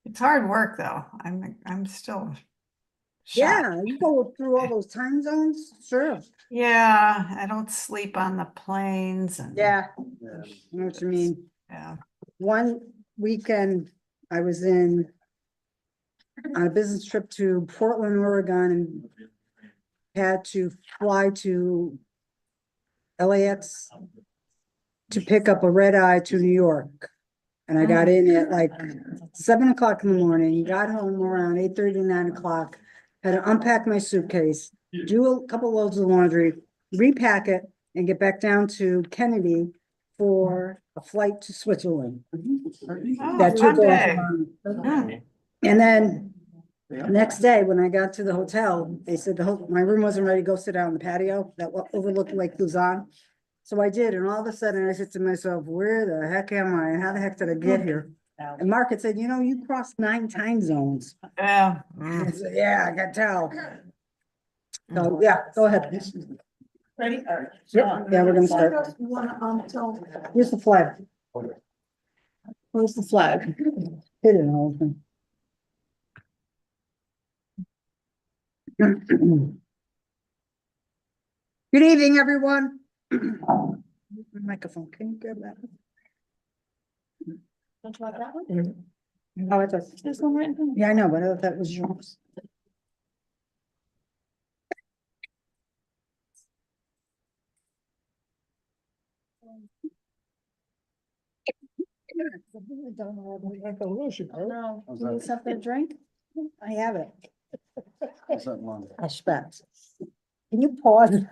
It's hard work though. I'm still shocked. Yeah, you go through all those time zones, sure. Yeah, I don't sleep on the planes and Yeah, I know what you mean. yeah. One weekend, I was on a business trip to Portland, Oregon, and had to fly to LAX to pick up a red eye to New York. And I got in at like 7 o'clock in the morning, got home around 8:30, 9 o'clock, had to unpack my suitcase, do a couple loads of laundry, repack it, and get back down to Kennedy for a flight to Switzerland. Oh, That took fun off day. around. And then the next day, when I got to the hotel, they said my room wasn't ready to go sit down on the patio that overlooked Lake Luzon. So I did, and all of a sudden I said to myself, where the heck am I? And how the heck did I get here? And Mark had said, you crossed 9 time zones. Yeah. I said, yeah, I can tell. So, yeah, go ahead. Ready? All right. Yep, yeah, we're gonna start. Here's the flag. Where's the flag? Hidden all of them. Good evening, everyone. Microphone, can you grab that? Don't you want that one? Oh, it's a, This one right in front? yeah, I know, but I thought that was yours. No. Do you need something to drink? I have it. I expect. Can you pause a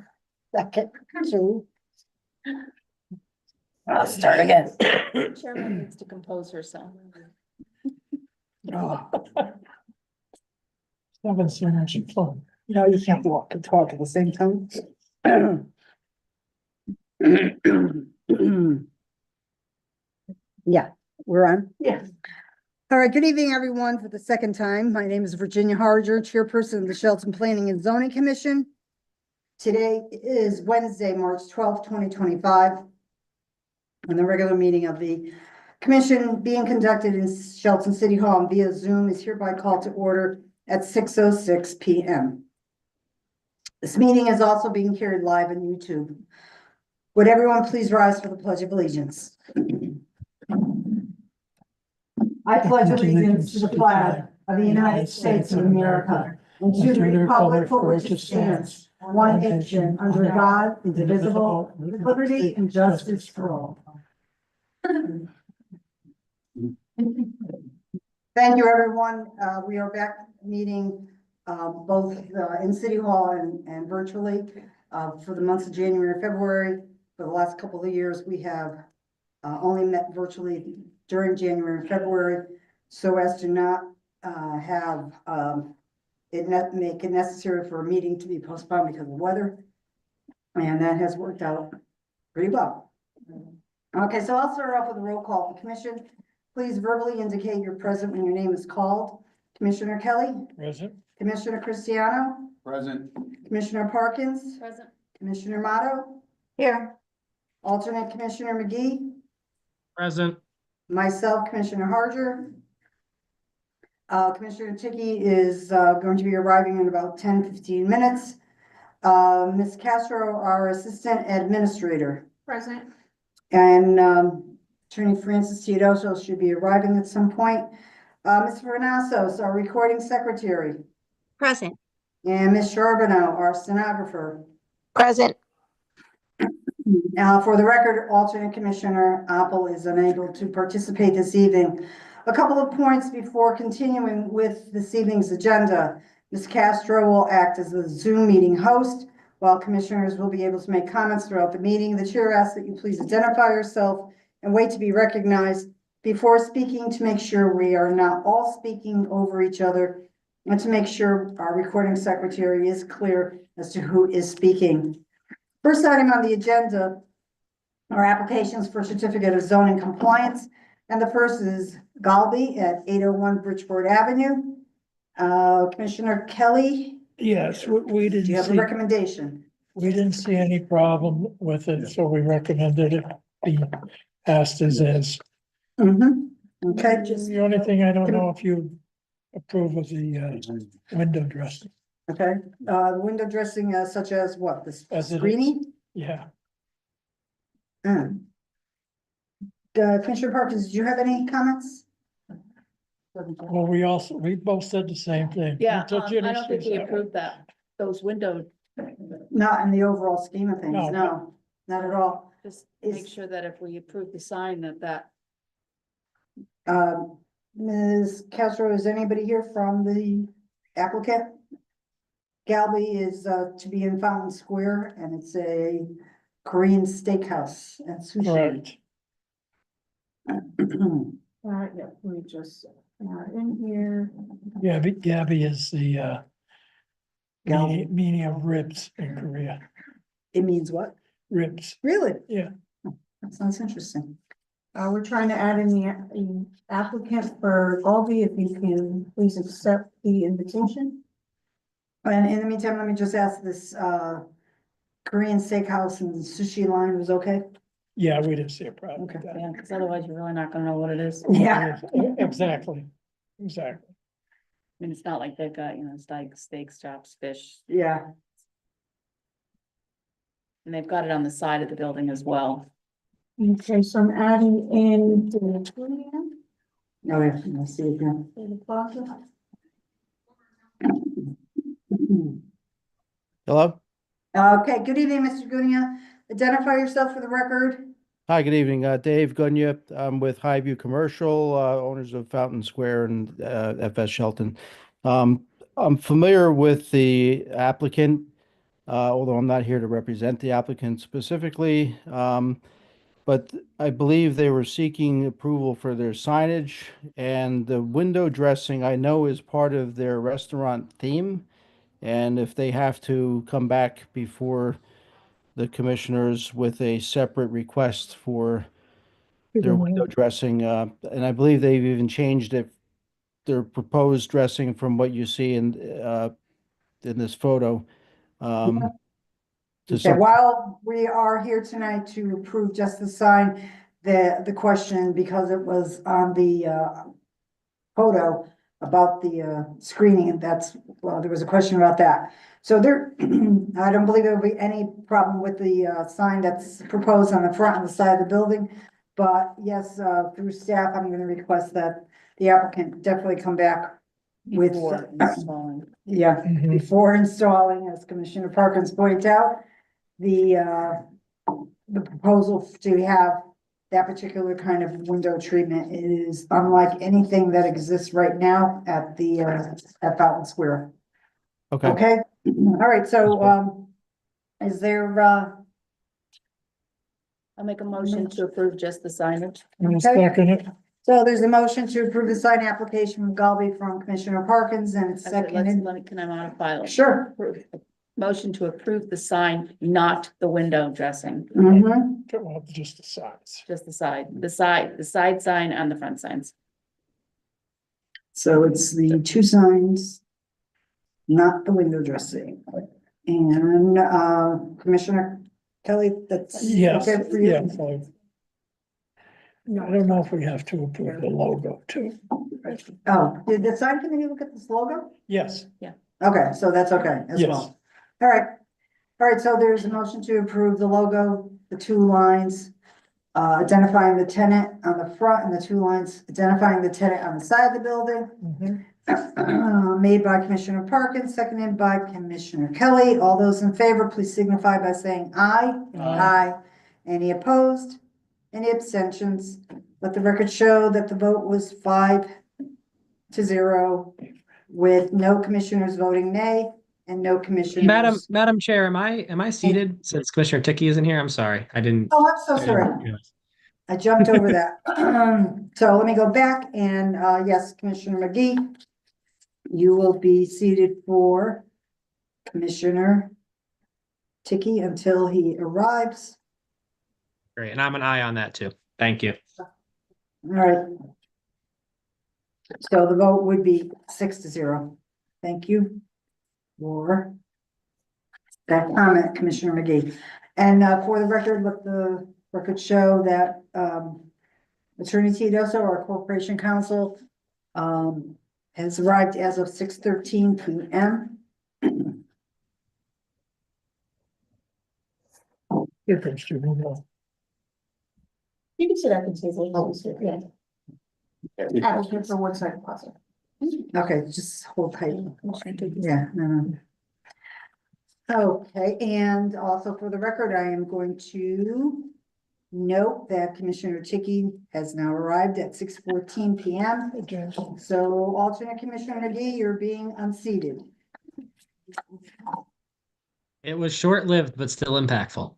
second, too? I'll start again. Chairman needs to compose herself. Haven't seen her, she's fun. You can't walk and talk at the same time. Yeah, we're on. Yeah. All right, good evening, everyone, for the second time. My name is Virginia Harger, Chairperson of the Shelton Planning and Zoning Commission. Today is Wednesday, March 12th, 2025. And the regular meeting of the commission being conducted in Shelton City Hall and via Zoom is hereby called to order at 6:06 p.m. This meeting is also being carried live on YouTube. Would everyone please rise for the Pledge of Allegiance? I pledge allegiance to the flag of the United States of America and to the republic for which it stands, one nation, under God, indivisible, with liberty and justice for all. Thank you, everyone. We are back meeting both in City Hall and virtually for the months of January and February. For the last couple of years, we have only met virtually during January and February, so as to not have make it necessary for a meeting to be postponed because of weather. And that has worked out pretty well. Okay, so I'll start off with a roll call. The commission, please verbally indicate you're present when your name is called. Commissioner Kelly? Present. Commissioner Cristiano? Present. Commissioner Parkins? Present. Commissioner Motto? Here. Alternate Commissioner McGee? Present. Myself, Commissioner Harger. Commissioner Ticky is going to be arriving in about 10-15 minutes. Ms. Castro, our Assistant Administrator. Present. And Attorney Francis Teodoso should be arriving at some point. Ms. Vernassos, our Recording Secretary. Present. And Ms. Charbonneau, our Stenographer. Present. For the record, alternate Commissioner Apple is unable to participate this evening. A couple of points before continuing with this evening's agenda. Ms. Castro will act as the Zoom meeting host, while commissioners will be able to make comments throughout the meeting. The chair asks that you please identify yourself and wait to be recognized before speaking to make sure we are not all speaking over each other and to make sure our recording secretary is clear as to who is speaking. First item on the agenda are applications for certificate of zoning compliance. And the first is Galby at 801 Bridgeport Avenue. Commissioner Kelly, Yes, we do you have a recommendation? we didn't see any problem with it, so we recommended it be passed as is. Mm-hmm. Okay, The only thing I don't know if you approve of the window dressing. okay, window dressing such as what, the As it is. screening? Yeah, Mm. Commissioner Parkins, did you have any comments? well, we both said the same thing. Yeah, Until I Ginny don't think sees we that one. approved that, those window, Not in the overall scheme of things, No. no, not at all. just Is- make sure that if we approve the sign that Ms. Castro, is anybody here from the applicant? Galby is to be in Fountain Square, and it's a Korean steakhouse and sushi. Correct. yeah, we just, in here. Gabby is the Galby. meaning of ribs in Korea. It means what? Ribs, Really? yeah. That sounds interesting. We're trying to add in the applicant for Galby, if you can please accept the invitation. And in the meantime, let me just ask this, Korean steakhouse and sushi line was okay? Yeah, we didn't see a problem with Okay. that. Yeah, because otherwise you're really not gonna know what it is. Yeah. Exactly, exactly. I mean, it's not like they've got, steaks, chops, fish, Yeah, and they've got it on the side of the building as well. Okay, so I'm adding in the Korean, oh yeah, I see it now. in the plaza. Hello. Okay, good evening, Mr. Gunia. Identify yourself for the record. Hi, good evening. Dave Gunya. I'm with Highview Commercial, owners of Fountain Square and FS Shelton. I'm familiar with the applicant, although I'm not here to represent the applicant specifically. But I believe they were seeking approval for their signage, and the window dressing I know is part of their restaurant theme. And if they have to come back before the commissioners with a separate request for their window dressing, and I believe they've even changed it, their proposed dressing from what you see in this photo. To Okay, some, while we are here tonight to approve just the sign, the question, because it was on the photo about the screening, and well, there was a question about that. So there, I don't believe there'll be any problem with the sign that's proposed on the front and the side of the building. But yes, through staff, I'm gonna request that the applicant definitely come back with, Before installing. yeah, Mhm. before installing, as Commissioner Parkins pointed out, the proposal to have that particular kind of window treatment is unlike anything that exists right now at the, at Fountain Square. okay. Okay, all right, so, is there, I'll make a motion to approve just the signage. And a second, so there's a motion to approve the sign application from Galby from Commissioner Parkins and it's Actually, seconded. can I modify it? Sure. Motion to approve the sign, not the window dressing, Mm-hmm. well, just the sides. just the side sign and the front signs. So it's the two signs, not the window dressing. And, Commissioner Kelly, that's Yes, okay for you? yeah. I don't know if we have to approve the logo too. Oh, did the sign committee look at this logo? Yes, Okay, so that's okay as yes. well. All right, so there's a motion to approve the logo, the two lines, identifying the tenant on the front and the two lines identifying the tenant on the side of the building. Mhm. Made by Commissioner Parkins, seconded by Commissioner Kelly. All those in favor, please signify by saying aye. Aye. Any opposed? Any abstentions? Let the record show that the vote was 5-0 with no commissioners voting nay and no commissioners. Madam Chair, am I seated since Commissioner Ticky isn't here? I'm sorry. I didn't. Oh, I'm so sorry. realize. I jumped over that. So let me go back and, yes, Commissioner McGee, you will be seated for Commissioner Ticky until he arrives. Great. And I'm an aye on that too. Thank you. All right. So the vote would be 6-0. Thank you for that comment, Commissioner McGee. And for the record, let the record show that Attorney Titoso, our corporation counsel, has arrived as of 6:13 p.m. Here comes your window. You can sit up and say, yeah. Applicant for Woodside Plaza. Okay, just hold tight. Motion to- Yeah, no. Okay, and also for the record, I am going to note that Commissioner Ticky has now arrived at 6:14 p.m. Okay. So alternate Commissioner McGee, you're being unseated. It was short-lived, but still impactful.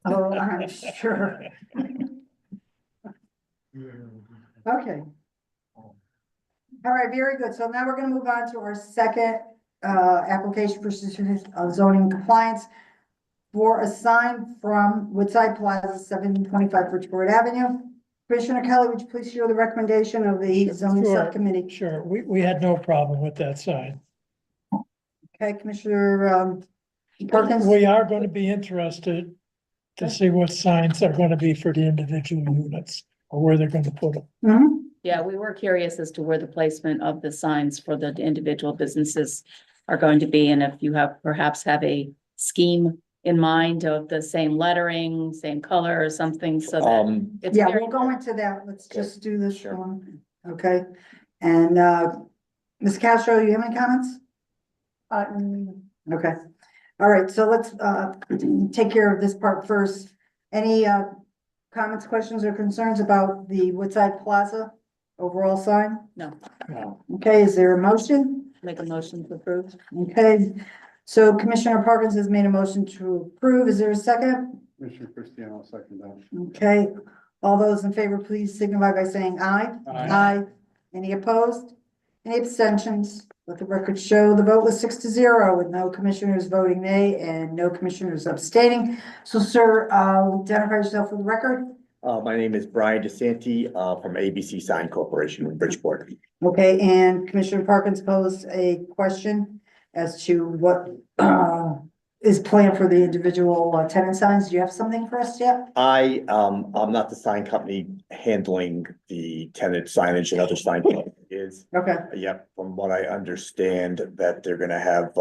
Oh, I'm sure. Okay. All right, very good. So now we're gonna move on to our second application for certificate of zoning compliance for a sign from Woodside Plaza, 725 Bridgeport Avenue. Commissioner Kelly, would you please share the recommendation of the zoning Sure. subcommittee? Sure, we had no problem with that sign. Okay, Commissioner Perkins? We are going to be interested to see what signs are going to be for the individual units or where they're going to put them. Mhm. Yeah, we were curious as to where the placement of the signs for the individual businesses are going to be, and if you perhaps have a scheme in mind of the same lettering, same color or something, so that. It's Yeah, very- we'll go into that. Let's just do this Sure. one. Okay, and Ms. Castro, you have any comments? Okay, all right, so let's take care of this part first. Any comments, questions, or concerns about the Woodside Plaza overall sign? No, Okay, is there a motion? make a motion to approve. Okay, so Commissioner Parkins has made a motion to approve. Is there a second? Commissioner Christian, I'll second that. Okay, all those in favor, please signify by saying aye. Aye. Any opposed? Any abstentions? Let the record show the vote was 6-0 with no commissioners voting nay and no commissioners abstaining. So sir, identify yourself for the record. My name is Brian DeSanti, from ABC Sign Corporation in Bridgeport. Okay, and Commissioner Parkins posed a question as to what, is planned for the individual tenant signs. Do you have something for us yet? I'm not the sign company handling the tenant signage and other sign is. Okay, Yep, from what I understand, that they're gonna have,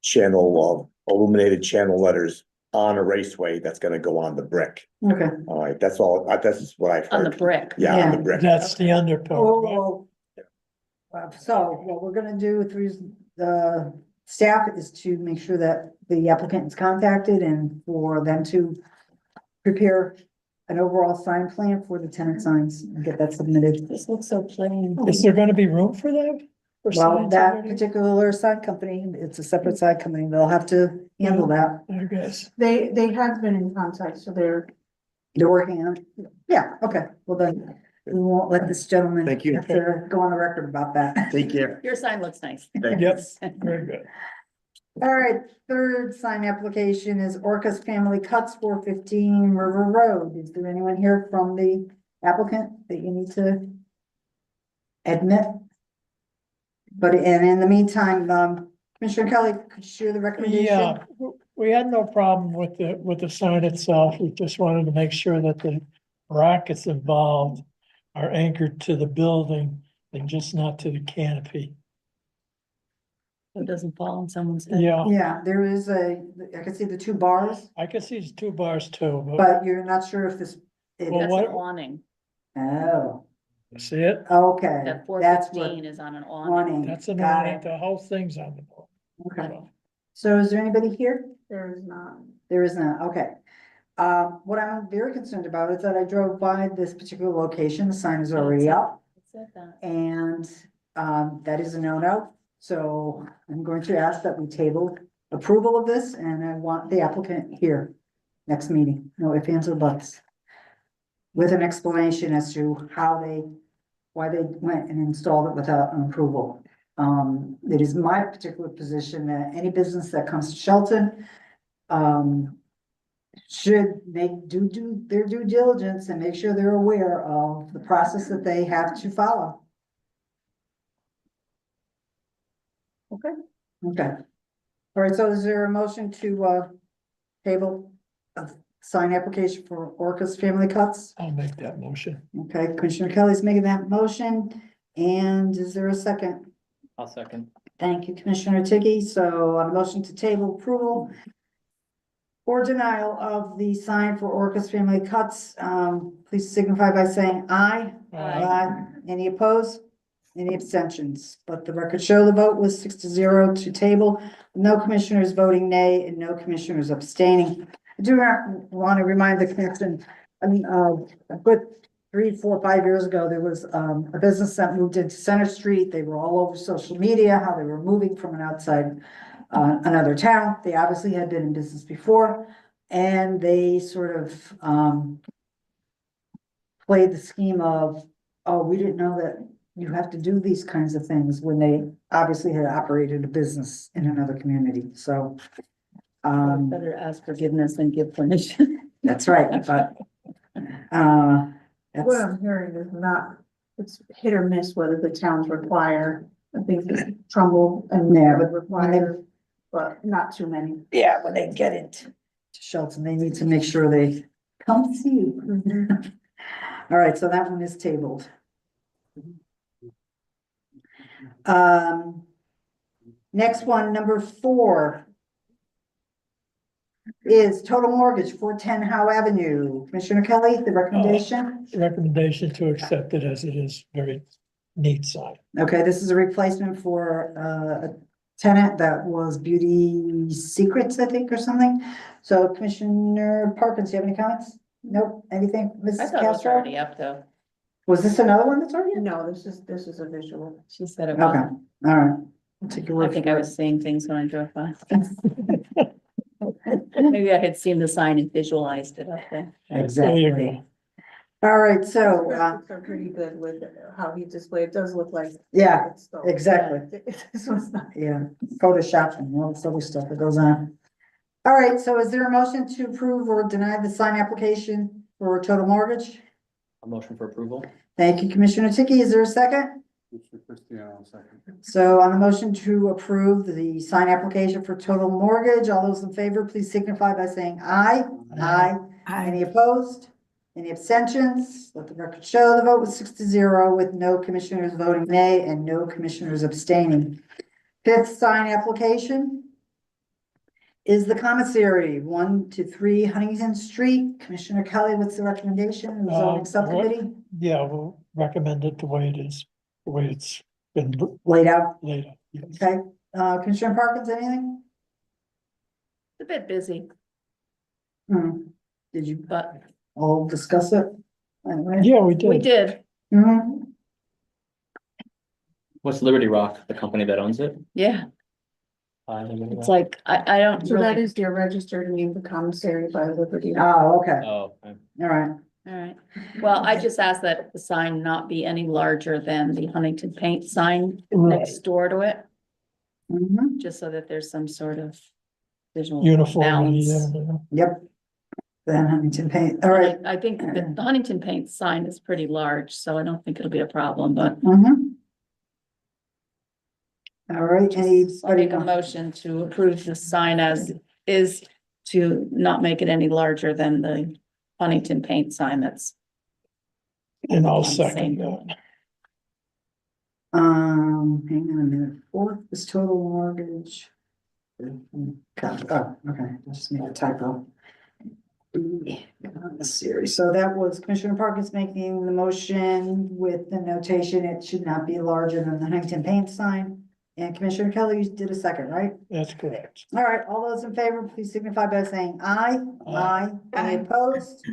channel, illuminated channel letters on a raceway that's gonna go on the brick. okay. All right, that's all, that's what I've On the heard. brick. Yeah, on the Yeah. brick. That's the underpart, right? Oh, so what we're gonna do through the staff is to make sure that the applicant is contacted and for them to prepare an overall sign plan for the tenant signs and get that submitted. This looks so plain. Is there gonna be room for that? For Well, signs that already? particular sign company, it's a separate sign company, they'll have to handle that. I guess. They have been in contact, so they're, They're working on it. Yeah, okay, well then, we won't let this gentleman. Thank you. have to go on the record about that. Take care. Your sign looks nice. Thank you. Yep, very good. All right, third sign application is Orcas Family Cuts, 415 River Road. Is there anyone here from the applicant that you need to admit? But, and in the meantime, Commissioner Kelly, could you share the recommendation? Yeah, we had no problem with the sign itself. We just wanted to make sure that the brackets involved are anchored to the building and just not to the canopy. It doesn't fall on someone's head. Yeah, Yeah, there is I can see the two bars, I can see it's 2 bars too, but but you're not sure if this. Well, That's what- an awning. Oh, see it? okay, That four that's what, fifteen is on an awning. awning. That's an Got awning, it. the whole thing's on the board. Okay, so is there anybody here? there is not. There is not, okay. What I'm very concerned about is that I drove by this particular location, the sign is already up, It said that. and, that is a no-no. So I'm going to ask that we table approval of this, and I want the applicant here next meeting, no ifs, ands, or buts. With an explanation as to why they went and installed it without an approval. It is my particular position that any business that comes to Shelton, should do their due diligence and make sure they're aware of the process that they have to follow. Okay. Okay. All right, so is there a motion to table sign application for Orcas Family Cuts. I'll make that motion. Okay, Commissioner Kelly's making that motion, and is there a second? I'll second. Thank you, Commissioner Tiki. So on a motion to table approval or denial of the sign for Orcas Family Cuts, please signify by saying aye. Aye. Any opposed? Any abstentions? Let the record show the vote was 6-0 to table. No commissioners voting nay and no commissioners abstaining. I do want to remind the commission, a good 3, 4, 5 years ago, there was a business that moved into Center Street. They were all over social media, how they were moving from an outside, another town. They obviously had been in business before, and they sort of played the scheme of, oh, we didn't know that you have to do these kinds of things, when they obviously had operated a business in another community. So Better ask forgiveness than give permission. that's right, but What that's, I'm hearing is not, it's hit or miss whether the towns require, I think Trumbull and Yeah, would but when they- require, but not too many. yeah, when they get into Shelton, they need to make sure they come see you. All right, so that one is tabled. Next one, number 4. Is total mortgage 410 Howe Avenue. Commissioner Kelly, the recommendation? Recommendation to accept it as it is, very neat sign. Okay, this is a replacement for a tenant that was Beauty Secrets, I think, or something. So Commissioner Parkins, do you have any comments? Nope, anything, I Mrs. thought it was Castro? already up though. Was this another one that's already? No, this is a visual. She said it Okay, was. all right. I'll take your I word think for I it. was seeing things when I drove by. Maybe I had seen the sign and visualized it up there. There you Exactly. go. All right, so, Graphics are pretty good with how he displayed, it does look like. yeah, it's still- exactly. This one's not. Yeah, Photoshop and all this other stuff that goes on. All right, so is there a motion to approve or deny the sign application for total mortgage? A motion for approval? Thank you, Commissioner Tiki. Is there a second? Mr. Cristiano, second. So on the motion to approve the sign application for total mortgage, all those in favor, please signify by saying aye. Aye. Any opposed? Any abstentions? Let the record show the vote was 6-0 with no commissioners voting nay and no commissioners abstaining. 5th sign application is the commissary, 1 to 3 Huntington Street. Commissioner Kelly, what's the recommendation? The zoning subcommittee Yeah, we'll recommend it the way it is, the way it's been laid out. laid out. Yes. Okay, Commissioner Parkins, anything? It's a bit busy, Did you but all discuss it? Anyway. Yeah, we we did. did. Mhm. What's Liberty Rock, the company that owns it? Yeah, I don't know it's that. like, I don't So that really, is their registered name, the commissary by Liberty. Oh, okay, Oh, okay. all right. all right. Well, I just asked that the sign not be any larger than the Huntington Paint sign next door to it, Mhm. just so that there's some sort of visual Uniformity balance. there. Yep. Then Huntington Paint, all right. I think that the Huntington Paint sign is pretty large, so I don't think it'll be a problem, but Mhm. All right, I'll anybody? make a motion to approve the sign as is, to not make it any larger than the Huntington Paint sign that's. And I'll on the same second building. that. Hang on a minute, 4th is total mortgage. Oh, okay, just made a typo. Series, so that was Commissioner Parkins making the motion with the notation, it should not be larger than the Huntington Paint sign. And Commissioner Kelly, you did a second, right? That's correct. All right, all those in favor, please signify by saying aye. Aye. Any opposed?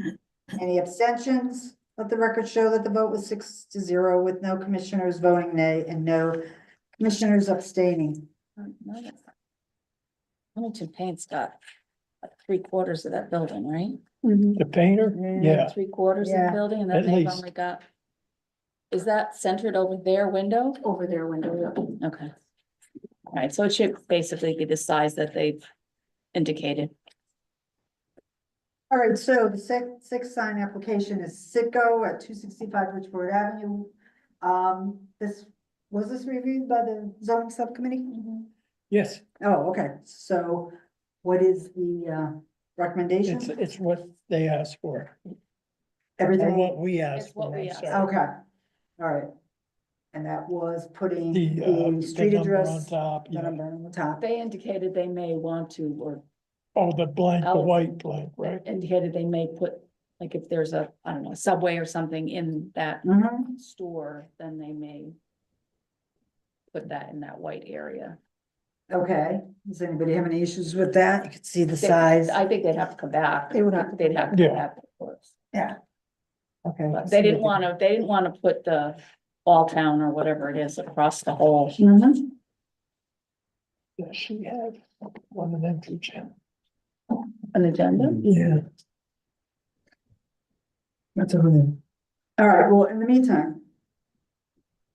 Any abstentions? Let the record show that the vote was 6-0 with no commissioners voting nay and no commissioners abstaining. Huntington Paint's got like 3/4 of that building, right? The painter? Yeah. 3/4 of Yeah. the building, and At then they've least. only got. Is that centered over their window? Over their window, yeah. Okay. All right, so it should basically be the size that they've indicated. All right, so the sixth sign application is Sitco at 265 Bridgeport Avenue. Was this reviewed by the zoning subcommittee? Yes. Oh, okay, so what is the recommendation? It's what they asked for, or what Everything, we asked It's what for, we I'm asked. sorry. okay, all right. And that was putting The the street number on address, top, the yeah. number on the top. They indicated they may want to, or Oh, the blank, the Alex- white blank, right? indicated they may put, like if there's a, I don't know, Subway or something in that Mhm. store, then they may put that in that white area. Okay, does anybody have any issues with that? You can see the They- size. I think they'd have to come back. They would have to They'd have to Yeah. come back, of course. Yeah. Okay. But they didn't wanna put the All Town or whatever it is across the whole. Mhm. Yeah, she had one of them too, Jim. An agenda? Yeah. That's everything. All right, well, in the meantime.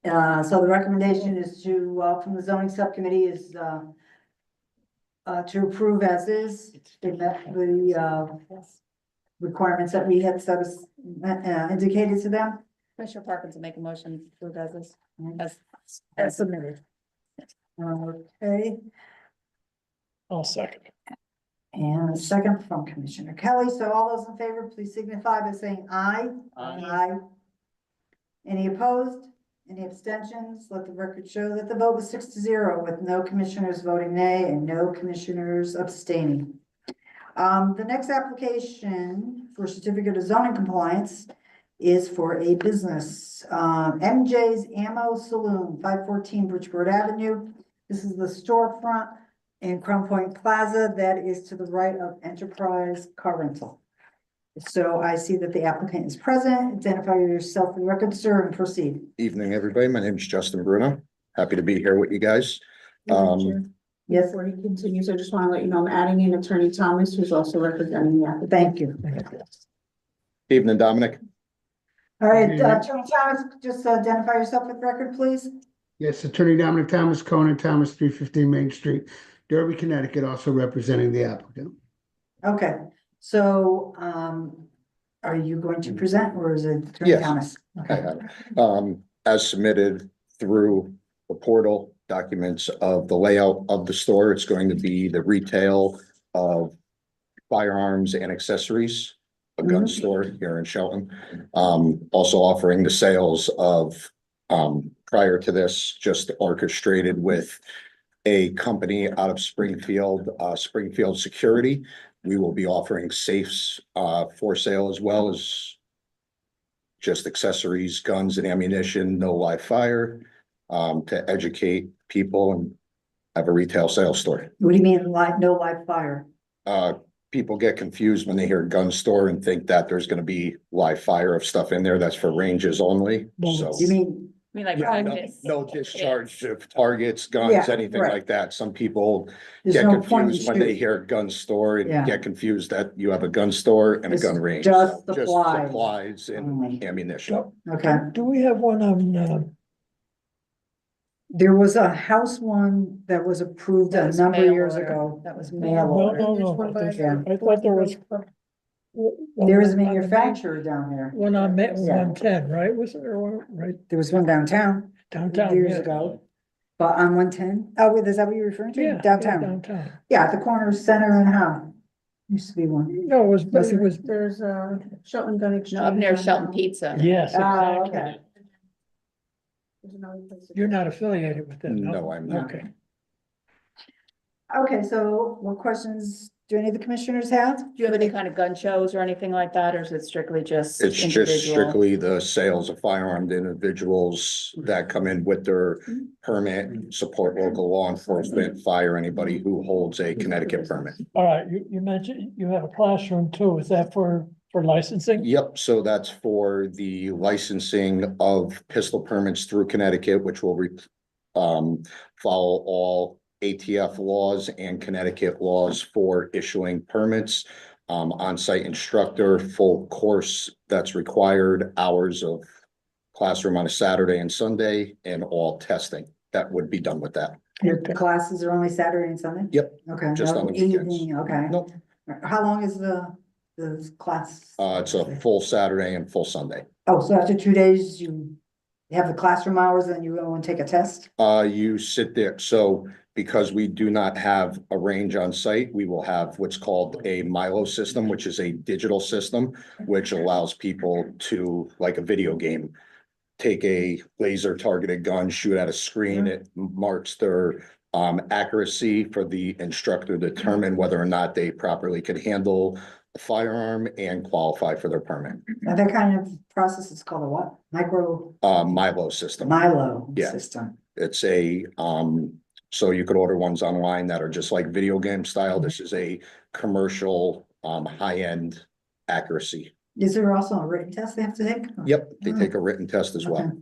So the recommendation is to, from the zoning subcommittee is, to approve as is. They met the, requirements that we had set us, indicated to them. Commissioner Parkins will make a motion to approve as is, As submitted. Okay, I'll second. and a second from Commissioner Kelly. So all those in favor, please signify by saying aye. Aye. Any opposed? Any abstentions? Let the record show that the vote was 6-0 with no commissioners voting nay and no commissioners abstaining. The next application for certificate of zoning compliance is for a business, MJ's Ammo Saloon, 514 Bridgeport Avenue. This is the storefront in Crown Point Plaza that is to the right of Enterprise Car Rental. So I see that the applicant is present. Identify yourself for the record, sir, and proceed. Evening, everybody. My name is Justin Bruno. Happy to be here with you guys. Yes, Before he continues, I just want to let you know I'm adding in Attorney Thomas, who's also representing the applicant. thank you. Evening, Dominic. All right, Attorney Thomas, just identify yourself for the record, please. Yes, Attorney Dominic Thomas, Conan Thomas, 315 Main Street, Derby, Connecticut, also representing the applicant. Okay, so, are you going to present or is it Attorney Yes. Thomas? I Okay, have, as submitted through the portal documents of the layout of the store, it's going to be the retail of firearms and accessories, a gun store here in Shelton. Also offering the sales of, prior to this, just orchestrated with a company out of Springfield, Springfield Security. We will be offering safes, for sale as well as just accessories, guns and ammunition, no live fire, to educate people and have a retail sales store. what do you mean no live fire? People get confused when they hear gun store and think that there's gonna be live fire of stuff in there. That's for ranges only, so. You mean, I mean, like Yeah, no, practice. no discharge of targets, guns, Yeah, anything right. like that. Some people there's get no point in confused when they shooting. hear gun store Yeah. and get confused that you have a gun store and a This gun is range. just So supplies. supplies Only. and ammunition. Okay, Do we have one on, there was a house one that was approved That a was number of mail years order. ago. That was Mail mail order. no, I thought there was. There is a manufacturer down there. One on Yeah. 110, right? Was there one, right There was one downtown downtown? years yeah. ago. But on 110, oh, wait, is that what you're referring to? Yeah. Downtown, Downtown. yeah, at the corner of Center and Howe. Used to be one. No, it was, There's a Shelton Gun Exchange. No, up near on Shelton now. Pizza. yes, Oh, exactly. okay. There's another place. You're not affiliated with them? No, I'm not. Okay. Okay, so what questions do any of the commissioners have? Do you have any kind of gun shows or anything like that, or is it strictly just It's just individual? strictly the sales of firearmed individuals that come in with their permit, support local law enforcement, fire anybody who holds a Connecticut permit. All right, you mentioned you have a classroom too. Is that for licensing? Yep, so that's for the licensing of pistol permits through Connecticut, which will follow all ATF laws and Connecticut laws for issuing permits. On-site instructor, full course that's required, hours of classroom on a Saturday and Sunday, and all testing that would be done with that. Your classes are only Saturday and Sunday? Yep, Okay. just no on the weekends. evening, okay. Nope, How long is the class? it's a full Saturday and full Sunday. Oh, so after 2 days, you have the classroom hours and you go and take a test? You sit there, so because we do not have a range on site, we will have what's called a Milo system, which is a digital system, which allows people to, like a video game, take a laser targeted gun, shoot at a screen. It marks their accuracy for the instructor to determine whether or not they properly could handle a firearm and qualify for their permit. Now, that kind of process is called a what? Milo system. Milo Yeah. system. It's a, so you could order ones online that are just like video game style. This is a commercial, high-end accuracy. Is there also a written test they have to take? Yep, they take a written test as well. Okay.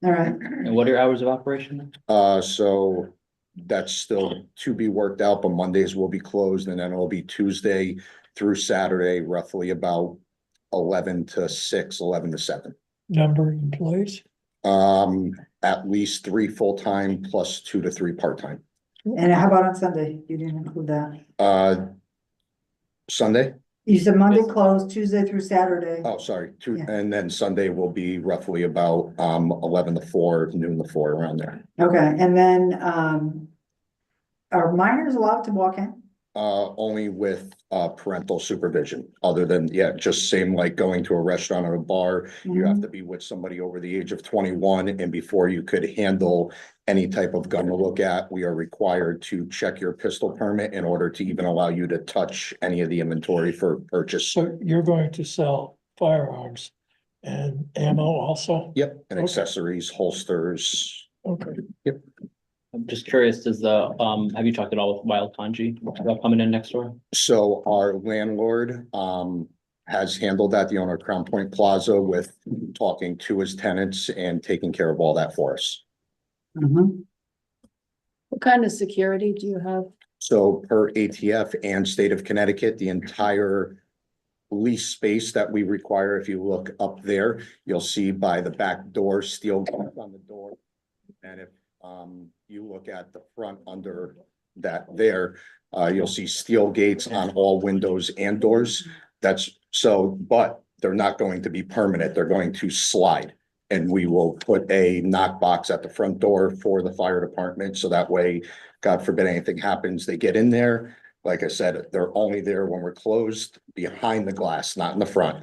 All right. And what are your hours of operation? So that's still to be worked out, but Mondays will be closed and then it'll be Tuesday through Saturday, roughly about 11 to 6, 11 to 7. Number of employees? At least 3 full-time plus 2 to 3 part-time. And how about on Sunday? You didn't include that. Sunday? You said Monday Yes. closed, Tuesday through Saturday. Oh, sorry, Yeah. and then Sunday will be roughly about 11 to 4, noon to 4, around there. Okay, and then, are minors allowed to walk in? Only with parental supervision, other than, yeah, just same like going to a restaurant or a bar. You have to be with somebody over the age of 21, and before you could handle any type of gun to look at, we are required to check your pistol permit in order to even allow you to touch any of the inventory for purchase. So you're going to sell firearms and ammo also? Yep, and Okay. accessories, holsters. Okay. I'm just curious, does the, have you talked at all with Wild Kanji about coming in next door? So our landlord has handled that, the owner of Crown Point Plaza, with talking to his tenants and taking care of all that for us. Mhm. What kind of security do you have? So per ATF and state of Connecticut, the entire lease space that we require, if you look up there, you'll see by the back door, steel gates on the door. And if you look at the front under that there, you'll see steel gates on all windows and doors. That's so, but they're not going to be permanent. They're going to slide. And we will put a knock box at the front door for the fire department. So that way, God forbid anything happens, they get in there. Like I said, they're only there when we're closed, behind the glass, not in the front.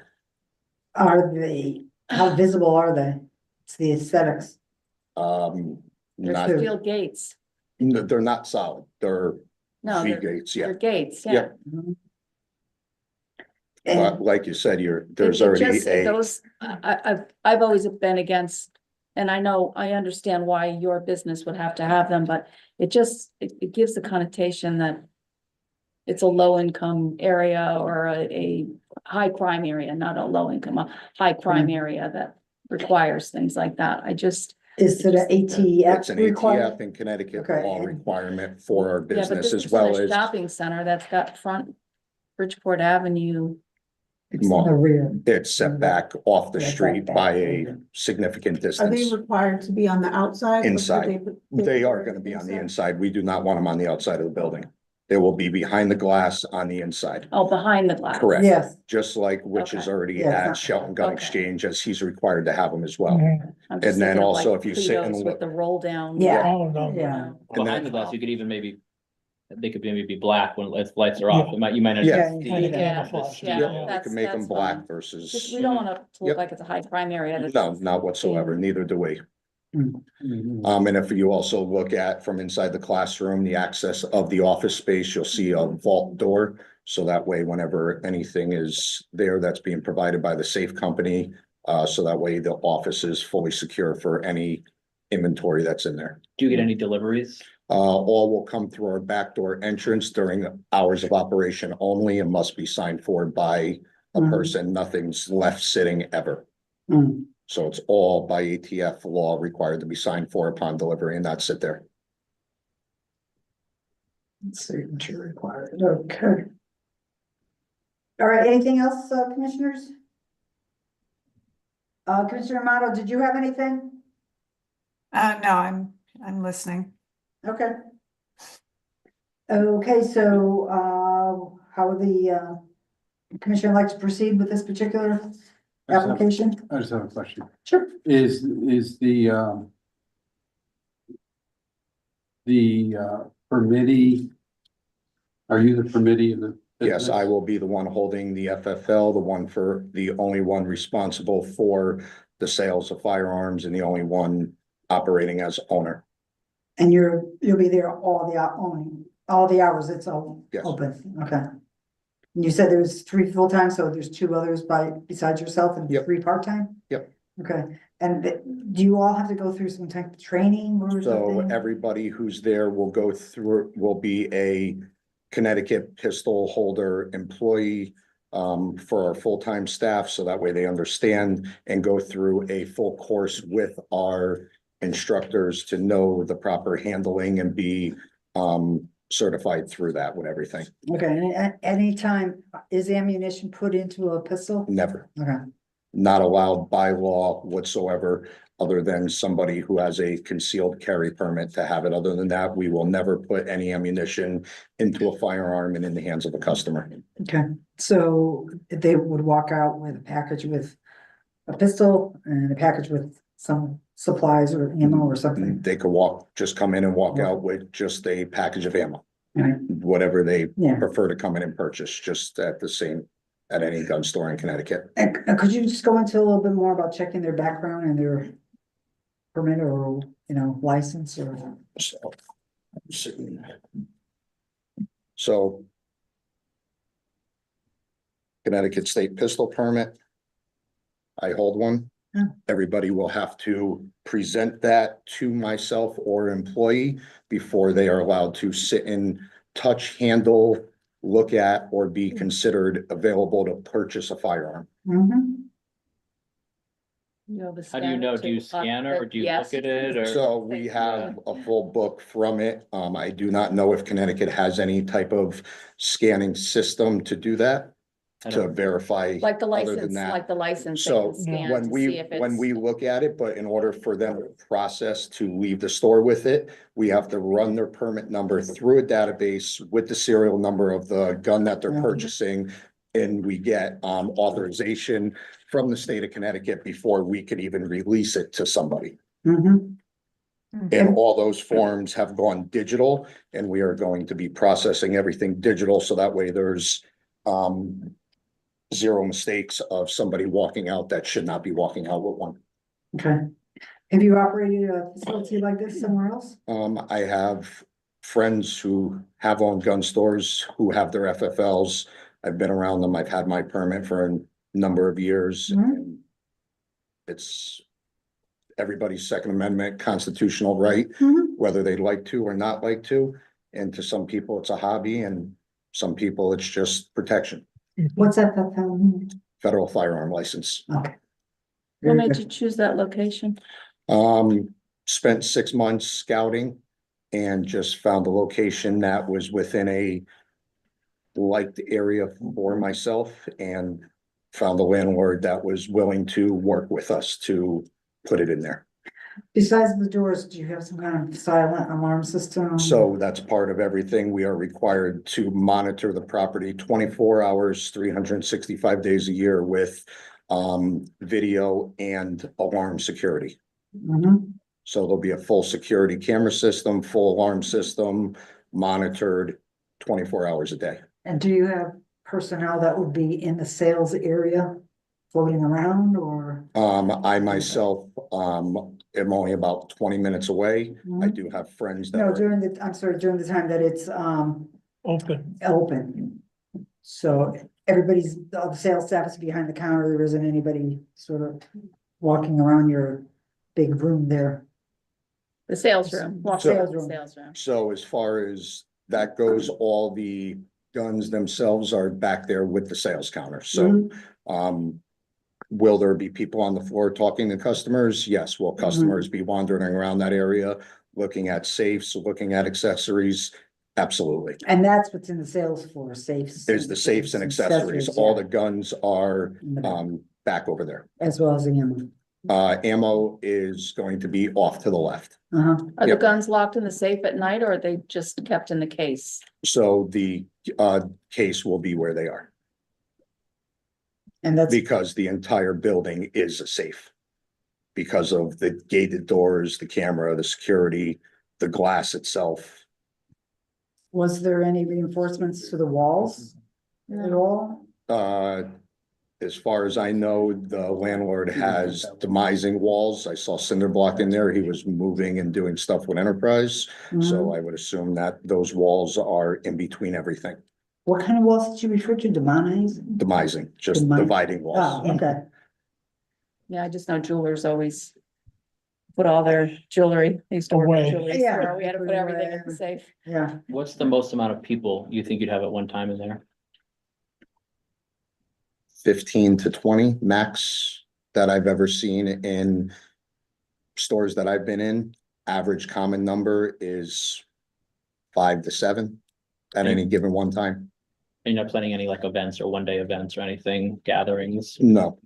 Are they, how visible are they? It's the aesthetics. Not, They're Steel gates? they're not solid. They're No, V they're, gates, yeah. they're gates, yeah. Yep. And But like you said, there's It already just- a, Those, I've always been against, and I know, I understand why your business would have to have them, but it just, it gives the connotation that it's a low income area or a high crime area, not a low income, a high crime area that requires things like that. I just. is it an ATF it's an required? ATF in Connecticut Okay. law requirement for our Yeah, but business this as well isn't a as. shopping center that's got front Bridgeport Avenue. It's in the rear. It's set back off the Yeah, street back. by a significant Are they distance. required to be on the outside? or do Inside. They are gonna be on the inside. We do not want them on the outside of the building. They will be behind the glass on the inside. Oh, behind the glass. Correct. Yes, Just like which is Okay. already Yeah. at Shelton Gun Okay. Exchange, as he's required to have them as well. Mhm. I'm just And then thinking of also like if you sit and Cleo's look- with the roll down. Yeah. Oh, no. yeah. And Behind then- the glass, you could even maybe, they could maybe be black when lights are off. Yeah. It might, you might not. Yeah. see Kind of the- camouflage. Yeah, Yep, we that's- can make them that's black fine. versus. Just, we don't want it to Yep. look like it's a high crime area. that's- No, not whatsoever. Neither do we. And if you also look at from inside the classroom, the access of the office space, you'll see a vault door. So that way, whenever anything is there, that's being provided by the safe company. So that way the office is fully secure for any inventory that's in there. Do you get any deliveries? All will come through our back door entrance during hours of operation only and must be signed for by a Mhm. person. Nothing's left sitting ever. Mm. So it's all by ATF law required to be signed for upon delivery and not sit there. Signature required, okay. All right, anything else, commissioners? Commissioner Amato, did you have anything? No, I'm listening. Okay. Okay, so, how would the, commissioner like to proceed with this particular application? I just have a question. Sure. Is the permittee? Are you the permittee of the? Yes, I business? will be the one holding the FFL, the only one responsible for the sales of firearms and the only one operating as owner. And you'll be there all the hours it's open? Yes. Okay. And you said there was 3 full-time, so there's 2 others besides yourself and Yep. 3 part-time? Yep. Okay, and do you all have to go through some type of training or So something? everybody who's there will be a Connecticut pistol holder employee for our full-time staff, so that way they understand and go through a full course with our instructors to know the proper handling and be certified through that with everything. Okay, and at any time, is ammunition put into a pistol? Never, Okay, not allowed by law whatsoever, other than somebody who has a concealed carry permit to have it. Other than that, we will never put any ammunition into a firearm and in the hands of a customer. okay, so they would walk out with a package with a pistol and a package with some supplies or ammo or something? They could just come in and walk out with just a package of ammo, Right, whatever they yeah. prefer to come in and purchase, just at any gun store in Connecticut. And could you just go into a little bit more about checking their background and their permit or, license or? So Connecticut State Pistol Permit. I hold one. Yeah. Everybody will have to present that to myself or employee before they are allowed to sit in, touch, handle, look at, or be considered available to purchase a firearm. Mhm. You have a How do you know? Do you scanner scan it or do you yes. look at it or? So we have a full book from it. I do not know if Connecticut has any type of scanning system to do that, I to don't- verify. Like the other than license, that. like the license. they So can scan when to we, see if when it's- we look at it, but in order for them to process to leave the store with it, we have to run their permit number through a database with the serial number of the gun that they're Mhm. purchasing. And we get authorization from the state of Connecticut before we can even release it to somebody. Mhm. And all those forms have gone digital, and we are going to be processing everything digital, so that way there's zero mistakes of somebody walking out that should not be walking out with one. Okay. Have you operated a facility like this somewhere else? I have friends who have owned gun stores who have their FFLs. I've been around them. I've had my permit for a number of years. Mhm. And it's everybody's Second Amendment constitutional right, Mhm. whether they'd like to or not like to. And to some people, it's a hobby, and some people, it's just protection. What's that? Federal firearm license. Okay. What made you choose that location? Spent 6 months scouting and just found a location that was within a liked area for myself, and found a landlord that was willing to work with us to put it in there. Besides the doors, do you have some kind of silent alarm system? So that's part of everything. We are required to monitor the property 24 hours, 365 days a year with video and alarm security. Mhm. So there'll be a full security camera system, full alarm system, monitored 24 hours a day. And do you have personnel that would be in the sales area floating around or? I myself am only about 20 minutes away. I Mhm. do have friends that No, are, during the time that it's Open. open. So all the sales staff is behind the counter. There isn't anybody sort of walking around your big room there. The sales room. Walk Sales around the room. Sales room. so as far as that goes, all the guns themselves are back there with the sales counter. So will there be people on the floor talking to customers? Yes. Will customers be wandering around that area, looking at safes, looking at accessories? Absolutely. And that's what's in the sales floor, safes. There's the safes and accessories. All the guns are back over there. As well as the ammo. Ammo is going to be off to the left. Uh-huh. Are the Yep. guns locked in the safe at night, or are they just kept in the case? So the case will be where they are, And that's, because the entire building is a safe. Because of the gated doors, the camera, the security, the glass itself. Was there any reinforcements to the walls at all? As far as I know, the landlord has demising walls. I saw cinder block in there. He was moving and doing stuff with Enterprise. So I would assume that those walls are in between everything. What kind of walls did you refer to, demising? Demising, just Demise. dividing walls. Oh, okay. Yeah, I just know jewelers always put all their jewelry, they used to work Away. with jewelry, Yeah. so we had to put everything in the safe. Yeah. What's the most amount of people you think you'd have at one time in there? 15 to 20 max that I've ever seen in stores that I've been in. Average common number is 5 to 7 at any given one time. Are you not planning any like events or one-day events or anything, gatherings? No,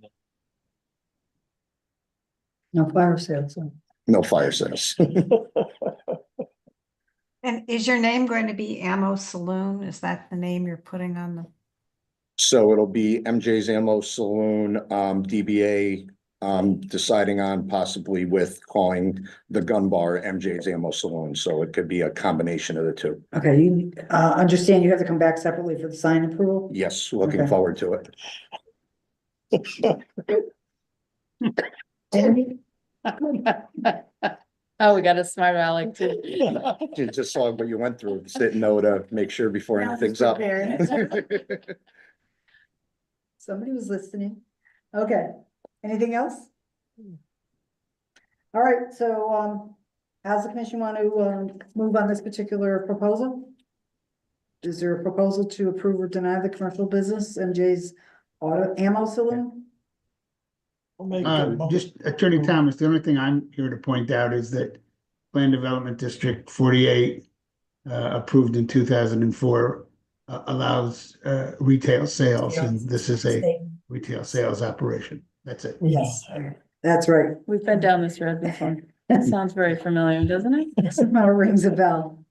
No fire sales. no fire sales. And is your name going to be Ammo Saloon? Is that the name you're putting on the? So it'll be MJ's Ammo Saloon, DBA, deciding on possibly with calling the gun bar MJ's Ammo Saloon. So it could be a combination of the two. Okay, you, understand you have to come back separately for the sign approval? Yes, looking Okay. forward to it. Oh, we got a smart aleck too. You just saw what you went through. Just didn't know to make sure before Yeah, I was anything's up. prepared. Somebody was listening. Okay, anything else? All right, so, how's the commission want to, move on this particular proposal? Is there a proposal to approve or deny the commercial business MJ's Auto Ammo Saloon? I'll make that motion. Just Attorney Thomas, the only thing I'm here to point out is that Plan Development District 48, approved in 2004, allows, retail sales, and this is a retail sales operation. That's it. Yes, that's right. We've been down this road before. That sounds very familiar, doesn't it? Somehow rings a bell.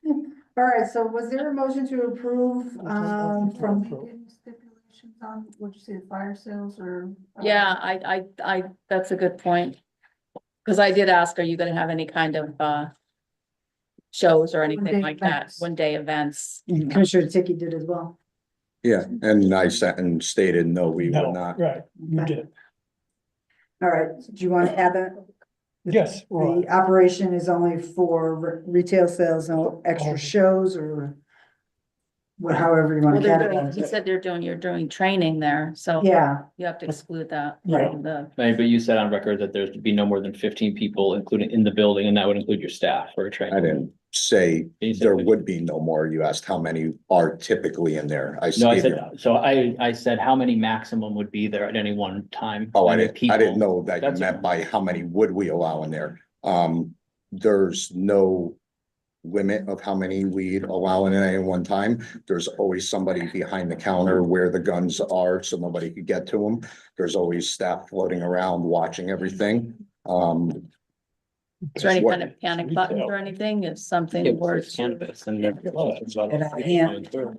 All right, so was there a motion to approve, from, Stipulations on, what'd you say, fire sales or? Yeah, that's a good point. Cause I did ask, are you gonna have any kind of, shows or anything One-day like that, events. one day events? Commissioner Ticky did as well? Yeah, and I sat and stated, no, we No, will not. right, you did. All right, do you want to add that? Yes, right. The operation is only for retail sales, no extra shows or what, however you Well, want to they're doing, categorize you it. said you're doing training there, so Yeah, you have to exclude that. Right. The, Right, but you said on record that there's to be no more than 15 people, including in the building, and that would include your staff for a training. I didn't say You said there what? would be no more. You asked how many are typically in there. No, I gave said, you- so I said how many maximum would be there at any one time? Oh, How I many didn't people? know that you That's meant all. by how many would we allow in there. There's no limit of how many we'd allow in at any one time. There's always somebody behind the counter where the guns are, so nobody could get to them. There's always staff floating around watching everything. is there any What- kind of panic buttons or anything if something Yeah, were it's to? cannabis and they're-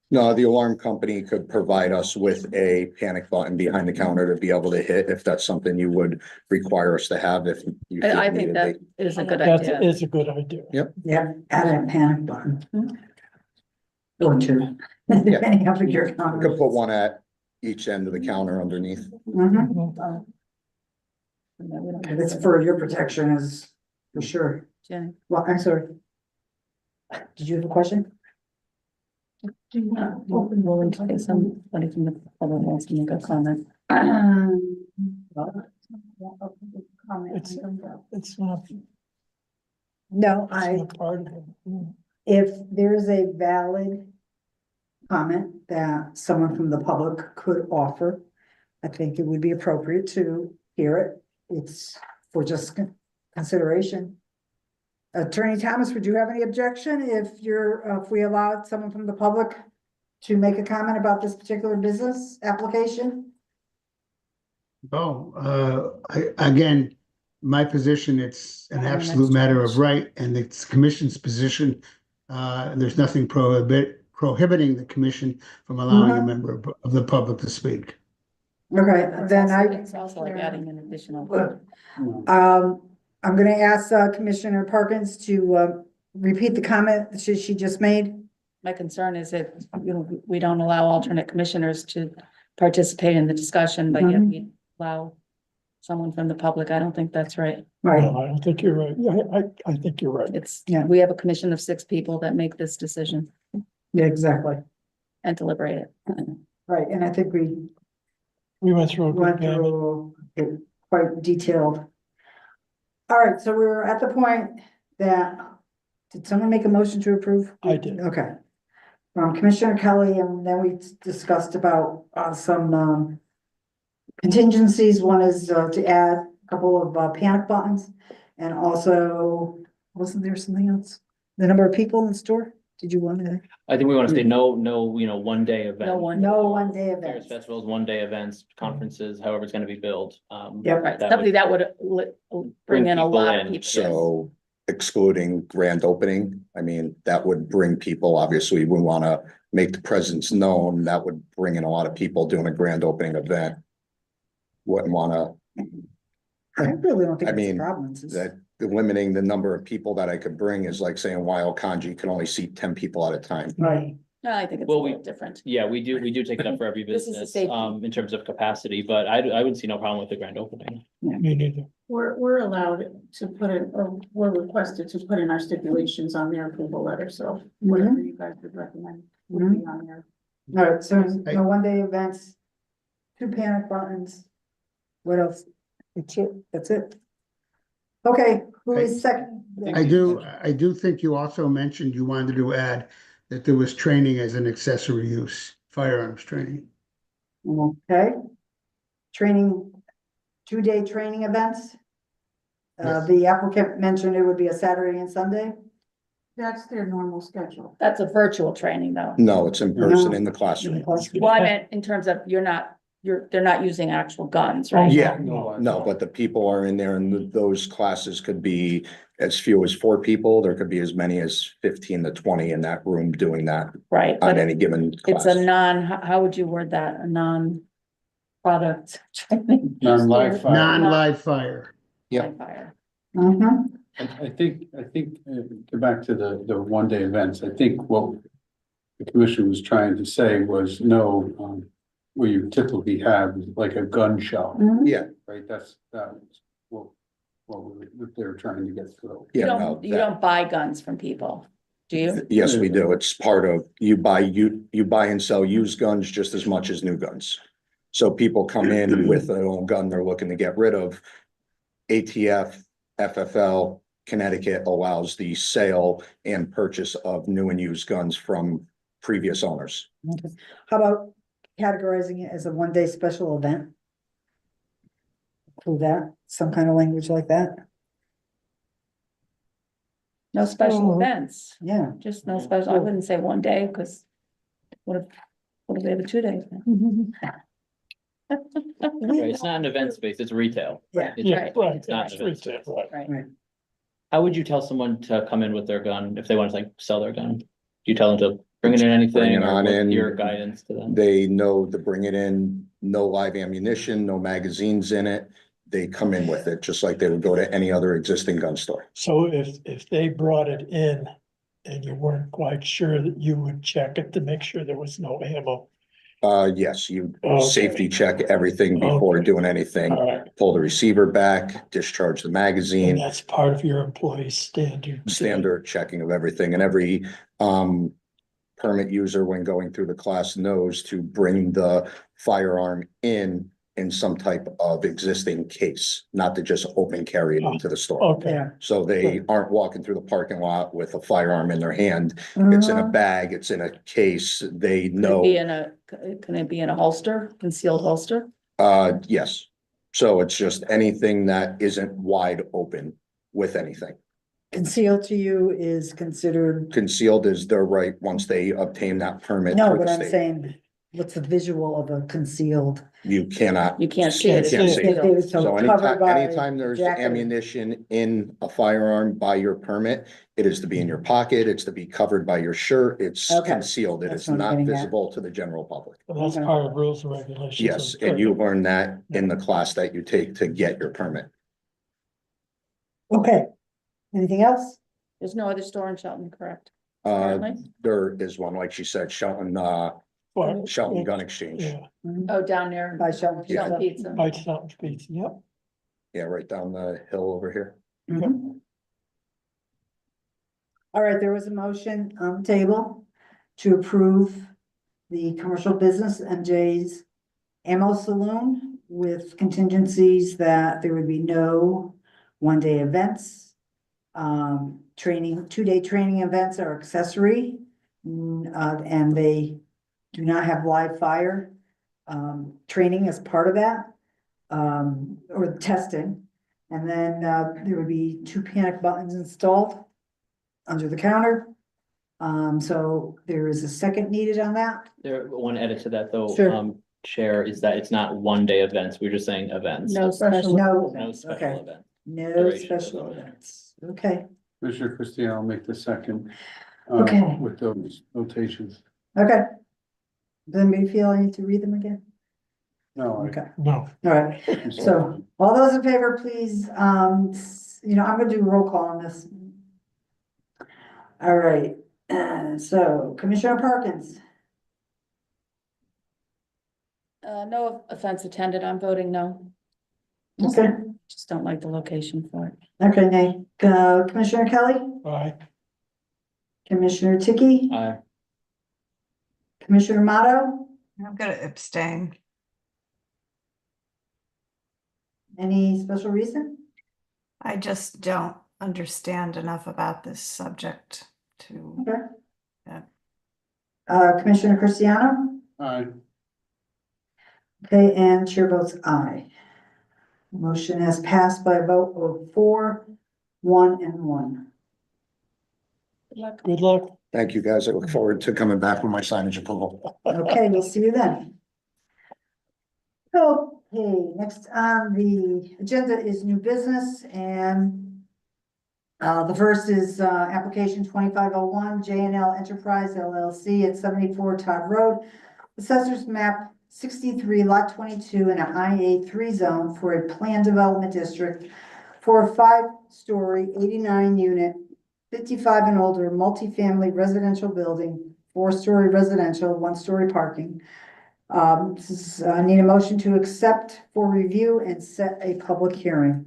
No, the alarm company could provide us with a panic button behind the counter to be able to hit if that's something you would require us to have if you. feel I think needed. that is a good That idea. is a good idea. yeah, add a panic button. Or two, depending on your. You could put one at each end of the counter underneath. Mhm. It's for your protection is for sure. Jenny. Well, I'm sorry. Did you have a question? Willing to get somebody from the public wants to make a comment. It's not, No, it's not part of it. if there is a valid comment that someone from the public could offer, I think it would be appropriate to hear it. It's for just consideration. Attorney Thomas, would you have any objection if we allowed someone from the public to make a comment about this particular business application? Again, my position, it's an absolute matter of right, and it's the commission's position. There's nothing prohibiting the commission from allowing a member of the public to speak. Okay, then It's also like adding an additional. I'm gonna ask Commissioner Perkins to repeat the comment that she just made? My concern is that, you know, we don't allow alternate commissioners to participate in the discussion, but yet we allow someone from the public. I don't think that's right. Right, No, I don't think you're right. Yeah, I think you're right. It's, Yeah. we have a commission of 6 people that make this decision yeah, exactly. and deliberate it. Right, and I think we We went through a good went gamut. through it quite detailed. All right, so we're at the point that, did someone make a motion to approve? I did. Okay. Commissioner Kelly, and then we discussed about some contingencies. One is to add a couple of panic buttons. And also, wasn't there something else? The number of people in the store? Did you want to? I think we want to say no, you know, one day event. No one. No one-day Fairs, events. festivals, one day events, conferences, however it's gonna be billed. Yep. Right, that something would- that would bring in a people lot of in, people. So excluding grand opening, I mean, that would bring people, obviously, we want to make the presence known. That would bring in a lot of people doing a grand opening event. Wouldn't want I really don't think I it's a mean, problem. to, that limiting the number of people that I could bring is like saying Wild Kanji can only seat 10 people at a time. Right, No, I think it's a Well, little different. Yeah, we do take it up for every This is a business, safety. in terms of capacity, but I would see no problem with the grand opening. Me neither. We're allowed to put in, or we're requested to put in our stipulations on their approval letter, so whatever you guys would recommend would be on there. all right, so no one-day events, 2 panic buttons. What else? That's it. Okay, who is second? I do think you also mentioned you wanted to add that there was training as an accessory use, firearms training. Okay. Training, 2-day training events. Yes. The applicant mentioned it would be a Saturday and Sunday. That's their normal schedule. That's a virtual training though. No, it's in person in the classroom. Well, I meant in terms of they're not using actual guns, right? Yeah, No, no, but the people are in there and those classes could be as few as 4 people. There could be as many as 15 to 20 in that room doing that Right, on but any given it's class. a how would you word that? A non-product training? Non-live fire. Non-live fire. Yep. Live fire. Mm-hmm. I think, go back to the one-day events, I think what the commission was trying to say was no, where you typically have like a gun show, Yeah, right? That's what they're trying to get through. You yeah, no, don't, you that- don't buy guns from people, do you? yes, we do. It's part of, you buy and sell used guns just as much as new guns. So people come in with an old gun they're looking to get rid of. ATF, FFL, Connecticut allows the sale and purchase of new and used guns from previous owners. How about categorizing it as a 1-day special event? Include that, some kind of language like that, No special Oh. events, yeah. just no special, I wouldn't say one day, because what if we have a 2 days? Right, it's not an event space, it's retail. Yeah. It's- Yeah, right. It's not It's an event retail, space. right. Right, How would you tell someone to come in with their gun if they want to like sell their gun? Do you tell them to bring it in Bring anything it or on what's in. your guidance to them? They know to bring it in, no live ammunition, no magazines in it. They come in with it, just like they would go to any other existing gun store. So if they brought it in and you weren't quite sure, that you would check it to make sure there was no ammo. Yes, you Okay. safety check everything before Okay. doing anything. All right, Pull the receiver back, discharge the and magazine, that's part of your employee standard. standard checking of everything, and every permit user when going through the class knows to bring the firearm in some type of existing case, not to just open carry it into the store. Okay, Yeah. So they aren't walking through the parking lot with a firearm in their hand. It's in a bag, it's in a case. They can it be know, in can it be in a holster, concealed holster? yes. So it's just anything that isn't wide open with anything. Concealed to you is considered, Concealed is their right once they obtain that permit. no, through but the I'm state. saying, what's the visual of a concealed? You cannot. You can't see it. it's Can't see it. concealed. So covered by anytime there's jacket. ammunition in a firearm by your permit, it is to be in your pocket, it's to be covered by your shirt, it's Okay. concealed, it That's is what I'm not getting at. visible to the general public. well, that's Okay. part of rules and regulations. Yes, of and you permit. learn that in the class that you take to get your permit. Okay. Anything else? There's no other store in Shelton, correct? Uh, Currently? there is one, like she said, Shelton Gun Exchange. Yeah, Oh, down there. By Shelton Shelton Pizza. Pizza. by Shelton's Pizza, yep. Yeah, right down the hill over here. Mhm. All right, there was a motion on the table to approve the commercial business MJ's Ammo Saloon with contingencies that there would be no one-day events. Training, 2-day training events are accessory, and they do not have live fire, training as part of that, or testing. And then, there would be 2 panic buttons installed under the counter. So there is a second needed on that. There, one edit to that though, Sure. Chair, is that it's not one day events, we're just saying events. No special. No, No okay, special event. no Duration special doesn't matter. events, okay, Commissioner Christie, I'll make the second. Okay. With those notations. okay. Does anybody feel I need to read them again? No, Okay, No, all right, so all those in favor, please, I'm gonna do a roll call on this. All right, so Commissioner Perkins, No offense attended, I'm voting no. okay, Just don't like the location for it. okay, Nate, Commissioner Kelly, aye, Commissioner Tiki, Aye. Commissioner Motto, I'm gonna abstain. any special reason? I just don't understand enough about this subject to, Okay. Yeah. Commissioner Cristiano, aye. okay, and chair votes aye. Motion has passed by a vote of 4, 1, and 1. Good luck. good luck. Thank you, guys. I look forward to coming back with my signage approval. Okay, we'll see you then. Okay, next on the agenda is new business, and the first is application 2501 J&L Enterprise LLC at 74 Todd Road, assessors map 63 lot 22 in a IA3 zone for a planned development district for a 5-story 89 unit 55 and older multifamily residential building, 4-story residential, 1-story parking. This is, need a motion to accept for review and set a public hearing.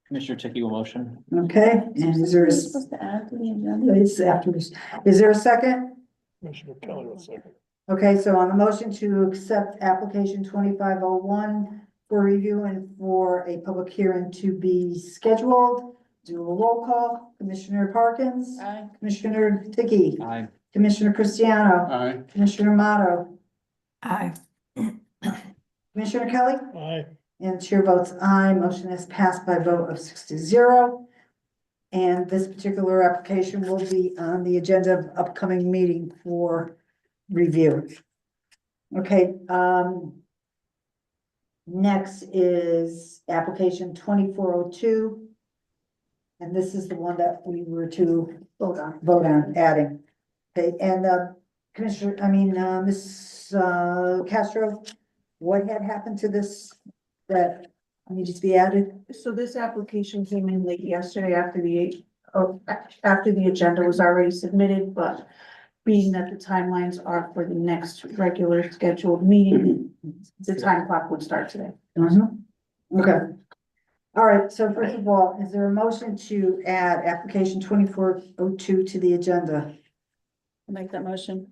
Commissioner Tiki will motion. Okay, and is there, Supposed to add to the agenda? it's after this, is there a second? Commissioner Kelly will second. Okay, so on the motion to accept application 2501 for review and for a public hearing to be scheduled, do a roll call. Commissioner Parkins, Aye. Commissioner Tiki, Aye. Commissioner Cristiano, Aye. Commissioner Motto, I, Commissioner Kelly, Aye, and chair votes aye. Motion is passed by a vote of 6-0. And this particular application will be on the agenda of upcoming meeting for review. Okay, next is application 2402. And this is the one that we were to vote on adding. Okay, and Ms. Castro, what had happened to this that needed to be added? So this application came in late yesterday after the agenda was already submitted, but being that the timelines are for the next regular scheduled meeting, the time clock would start today. Okay. All right, so first of all, is there a motion to add application 2402 to the agenda? I'll make that motion.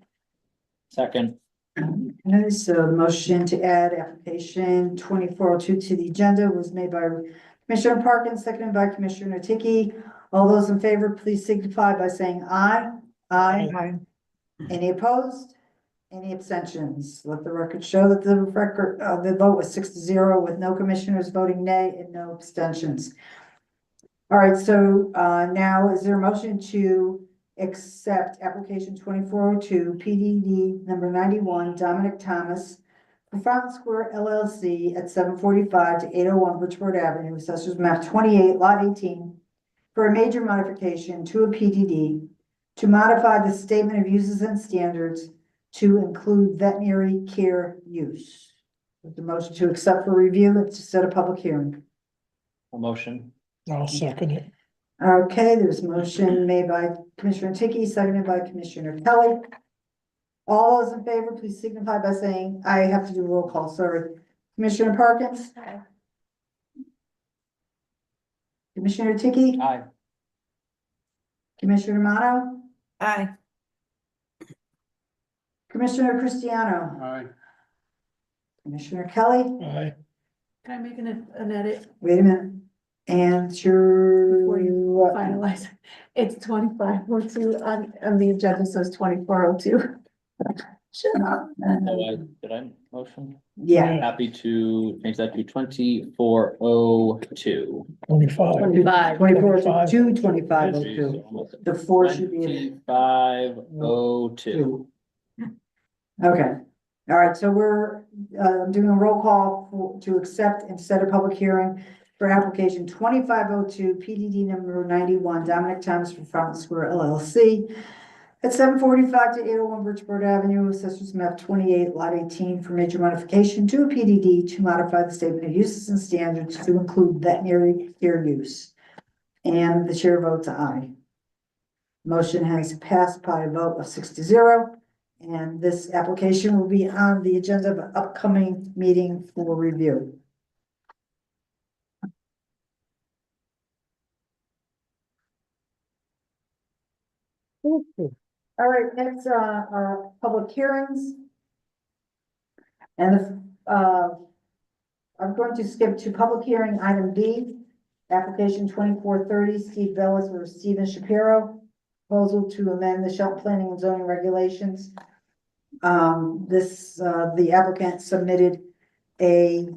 Second. Okay, so the motion to add application 2402 to the agenda was made by Commissioner Parkins, seconded by Commissioner Tiki. All those in favor, please signify by saying aye. Aye. I, Any opposed? Any abstentions? Let the record show that the vote was 6-0 with no commissioners voting nay and no abstentions. All right, so now is there a motion to accept application 2402 PDD number 91 Dominic Thomas for Fountain Square LLC at 745 to 801 Bridgeport Avenue, Assessors Map 28, Lot 18, for a major modification to a PDD to modify the statement of uses and standards to include veterinary care use. With the motion to accept for review and to set a public hearing. A motion. I'll second it. Okay, there's motion made by Commissioner Ticky, seconded by Commissioner Kelly. All those in favor, please signify by saying, I have to do a roll call, sorry. Commissioner Parkins? Commissioner Ticky? Aye. Commissioner Amato? Aye. Commissioner Cristiano? Aye. Commissioner Kelly? Aye. Can I make an edit Wait a minute. And before you your, finalize? It's 25:02 on the agenda says 24:02. Shut up. Did I motion? yeah, Happy to change that to 24:02. 25. 25. 24 to 25. 2:25:02. The four should be in 25:02. Okay, all right, so we're doing a roll call to accept and set a public hearing for application 2502 PDD number 91, Dominic Thomas for Fountain Square LLC at 745 to 801 Bridgeport Avenue, Assessors Map 28, Lot 18, for major modification to a PDD to modify the statement of uses and standards to include veterinary care use. And the chair votes aye. Motion has passed by a vote of 6-0. And this application will be on the agenda of an upcoming meeting for review. All right, next, are public hearings. And, I'm going to skip to public hearing item B, application 2430, Steve Bellis or Stephen Shapiro. Proposal to amend the Shelton Planning and Zoning Regulations. The applicant submitted a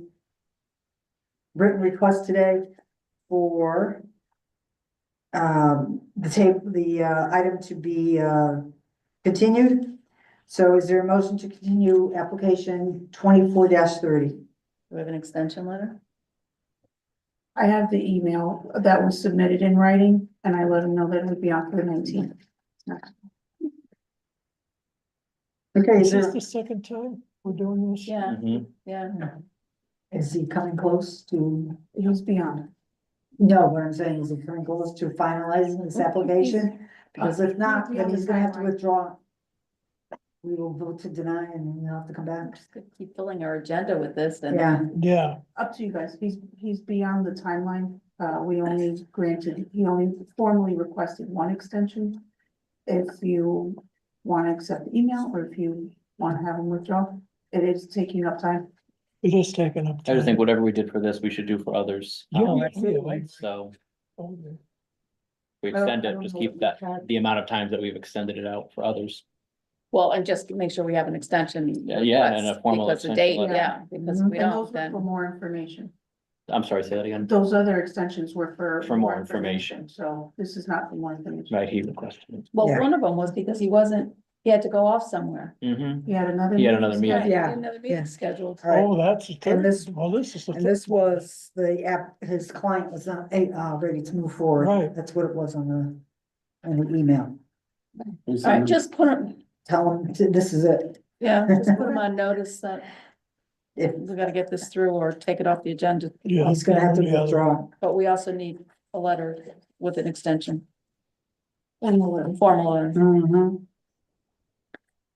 written request today for the item to be continued. So is there a motion to continue application 24-30? Do we have an extension letter? I have the email that was submitted in writing and I let him know that it would be on for the 19th. Okay, Is this the second time we're doing this? Yeah, Mhm. yeah. is he coming close to, He's beyond. no, what I'm saying is he coming close to finalizing this application? Because if not, then he's gonna have to withdraw. We will vote to deny and he'll have to come back. Just gonna keep filling our agenda with this and. Yeah, Yeah, Up to you guys. He's beyond the timeline. We only granted, he only formally requested one extension. If you want to accept the email or if you want to have him withdraw, it is taking up time. it is taking up I time. just think whatever we did for this, we should do for others. Yeah, absolutely. So Okay. we extend it, just keep that, the amount of times that we've extended it out for others. Well, and just make sure we have an extension. Yeah, and a request, formal because the extension date, letter. yeah, because if we And don't, those were then. for more information. I'm sorry, say that again. Those other extensions were for. For more information. So this is not for more information. Right, he requested it. Well, Yeah. one of them was because he had to go off somewhere. Mm-hmm. He had another. He had another meeting. Right, Yeah, Another yeah. meeting scheduled. all right. Oh, that's the And third, this- well, this is the. And third this one. was the app, his client was not, ready to move forward. Right. That's what it was on the email. I just put him, Tell him, this is it. yeah, just put him on notice that If we gotta get this through or take it off the agenda. Yeah. he's gonna have to one or the other. withdraw. But we also need a letter with an extension, And the letter. formal letter. Mhm.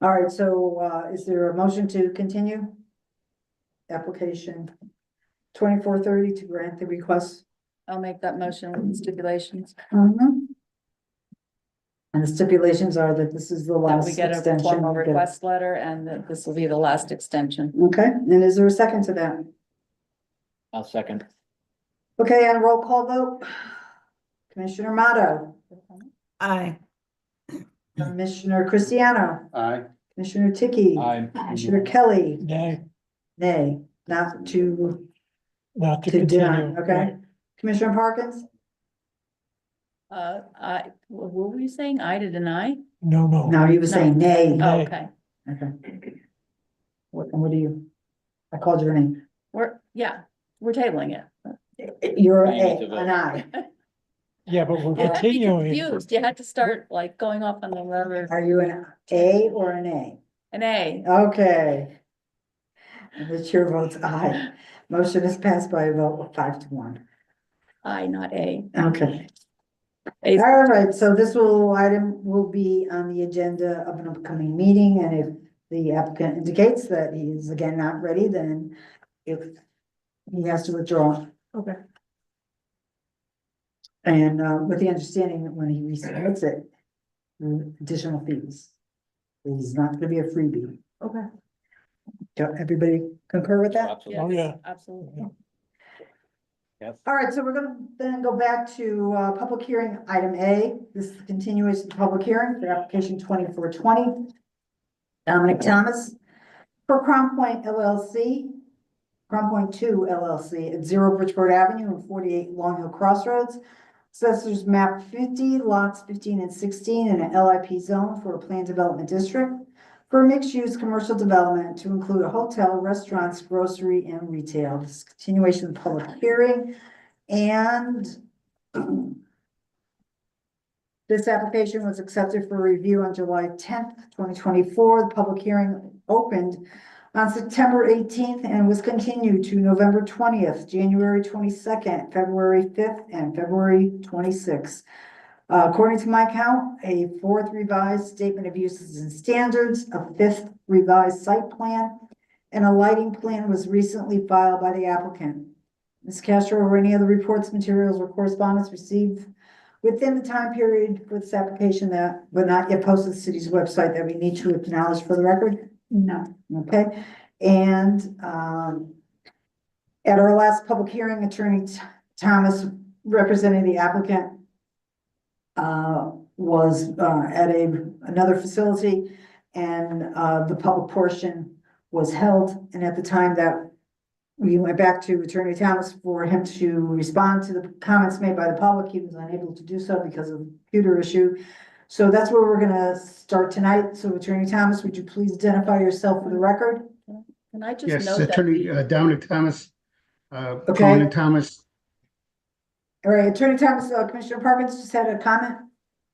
All right, so, is there a motion to continue? Application 2430 to grant the request. I'll make that motion with stipulations. And the stipulations are that this is the That last we get a extension. formal We get- request letter and that this will be the last extension. Okay, and is there a second to that? I'll second. Okay, and a roll call vote. Commissioner Motto, Aye. Commissioner Cristiano, Aye. Commissioner Ticky. Aye. Commissioner Kelly, Nay, nay, not to not to deny, continue. okay? Commissioner Parkins? What were we saying? I to deny? No, no. No, he was saying nay. Oh, Nay. okay, Okay. What do you? I called your name. we're tabling it. You're You need to vote. an aye. Yeah, but we're You had to be continuing. confused. You had to start like going off on the letter, Are you an A or an A? an A. Okay. And the chair votes aye. Motion is passed by a vote of 5-1. I, not A. Okay. All right, so this item will be on the agenda of an upcoming meeting, and if the applicant indicates that he is again not ready, then if he has to withdraw. Okay. And with the understanding that when he resubmits it, additional fees. It is not gonna be a freebie. Okay. Everybody concur with that? Absolutely. Oh, yeah. Absolutely. All right, so we're gonna then go back to public hearing item A. This is the continuation of the public hearing for application 2420. Dominic Thomas for Crown Point LLC, Crown Point 2 LLC at 0 Bridgeport Avenue and 48 Long Hill Crossroads. Assessors map 50, lots 15 and 16 in an LIP zone for a planned development district for a mixed-use commercial development to include a hotel, restaurants, grocery, and retail. This is continuation of the public hearing. And this application was accepted for review on July 10th, 2024. The public hearing opened on September 18th and was continued to November 20th, January 22nd, February 5th, and February 26th. According to my count, a 4th revised statement of uses and standards, a 5th revised site plan, and a lighting plan was recently filed by the applicant. Ms. Castro, or any other reports, materials, or correspondence received within the time period for this application that were not yet posted to the city's website that we need to acknowledge for the record? No. Okay, and at our last public hearing, Attorney Thomas, representing the applicant, was at another facility, and the public portion was held. And at the time that we went back to Attorney Thomas for him to respond to the comments made by the public, he was unable to do so because of a computer issue. So that's where we're gonna start tonight. So Attorney Thomas, would you please identify yourself for the record? Can I just Yes, note that Attorney we, Dominic Thomas, Okay. Conan Thomas. All right, Attorney Thomas, Commissioner Parkins just had a comment.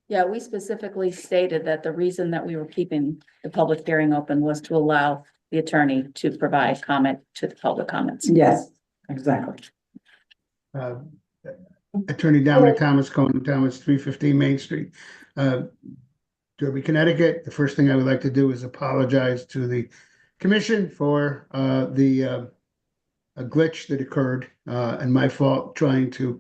yeah, we specifically stated that the reason that we were keeping the public hearing open was to allow the attorney to provide comment to the public comments. Yes, exactly. Attorney Dominic Thomas, Conan Thomas, 315 Main Street, Derby, Connecticut. The first thing I would like to do is apologize to the commission for a glitch that occurred and my fault trying to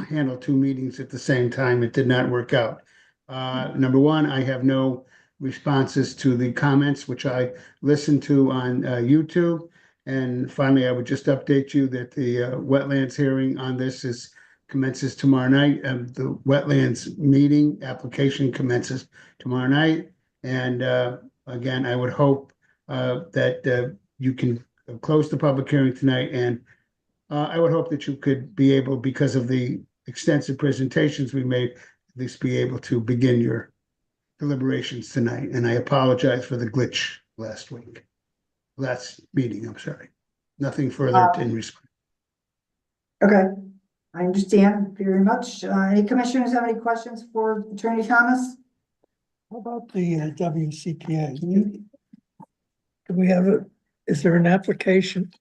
handle 2 meetings at the same time. It did not work out. Number one, I have no responses to the comments, which I listened to on YouTube. And finally, I would just update you that the wetlands hearing on this commences tomorrow night. The wetlands meeting application commences tomorrow night. And again, I would hope that you can close the public hearing tonight. And I would hope that you could be able, because of the extensive presentations we made, at least be able to begin your deliberations tonight. And I apologize for the glitch last meeting, I'm sorry. Nothing further in response. Okay, I understand very much. Any commissioners have any questions for Attorney Thomas? How about the WCPA? Can you, Do we have is there an application?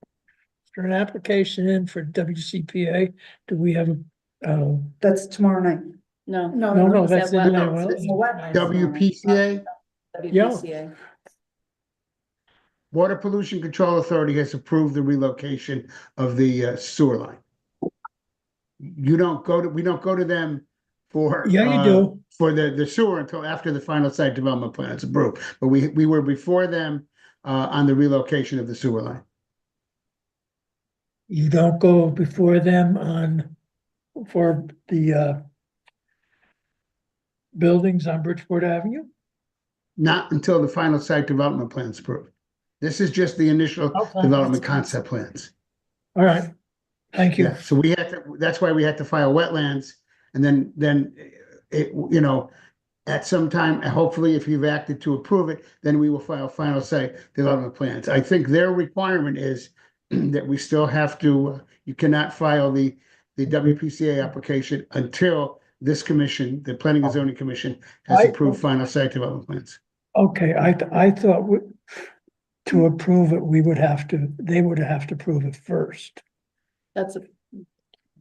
Is there an application in for WCPA? Do we have that's tomorrow night. No. no, it's that's at in wetlands. there. It's the wetlands tomorrow night. WPCA, WPCA. Water Pollution Control Authority, has approved the relocation of the sewer line. We don't go to them for Yeah, you do. for the sewer until after the final site development plan is approved. But we were before them on the relocation of the sewer line. You don't go before them for the buildings on Bridgeport Avenue? Not until the final site development plan is approved. This is just the initial Okay. development concept plans. All right, thank you. Yeah, so we had to, that's why we had to file wetlands, and then it, you know, at some time, hopefully if you've acted to approve it, then we will file final site development plans. I think their requirement is that we still have to, you cannot file the WPCA application until this commission, the Planning and Zoning Commission, has approved final site development plans. Okay, I thought to approve it, they would have to prove it first. That's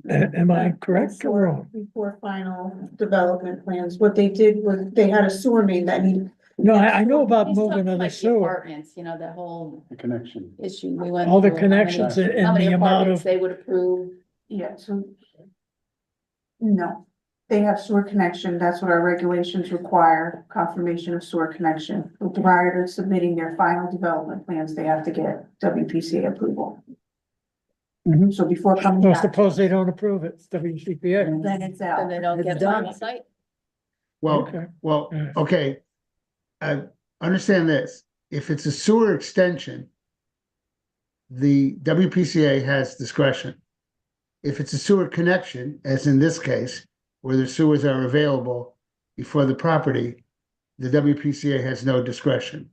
Am I correct or wrong? Before final development plans, what they did was they had a sewer main that needed. No, I know about He's moving talking of the like sewer, Apartments, you know, the whole The connection. issue we went. all the through, how many- connections How and many the amount apartments of, they would approve. Yeah, so. No, they have sewer connection, that's what our regulations require, confirmation of sewer connection. But prior to submitting their final development plans, they have to get WPCA approval. Mhm. So before coming well, back, suppose they don't approve it, it's WCPA. then it's Then out. they don't It's get it on the done. site. Okay. Well, Yeah. okay. Understand this, if it's a sewer extension, the WPCA has discretion. If it's a sewer connection, as in this case, where the sewers are available before the property, the WPCA has no discretion.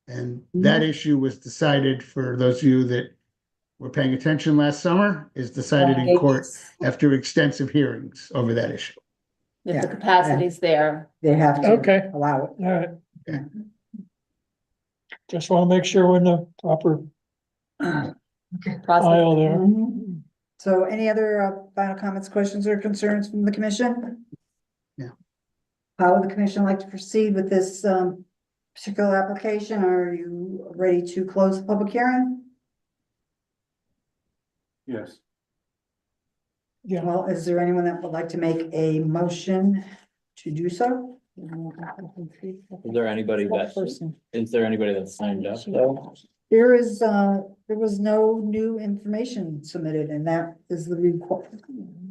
And that issue was decided, for those of you that were paying attention last summer, is decided in court after extensive hearings over that issue. If the Yeah. capacity's there. They have to Okay. allow it. All right. Yeah. Just want to make sure we're in the proper Process. aisle there. Mhm. So any other final comments, questions, or concerns from the commission? Yeah. How would the commission like to proceed with this particular application? Are you ready to close the public hearing? Yes. Yeah, Well, is there anyone that would like to make a motion to do so? Is there anybody that signed up though? There was no new information submitted, and that is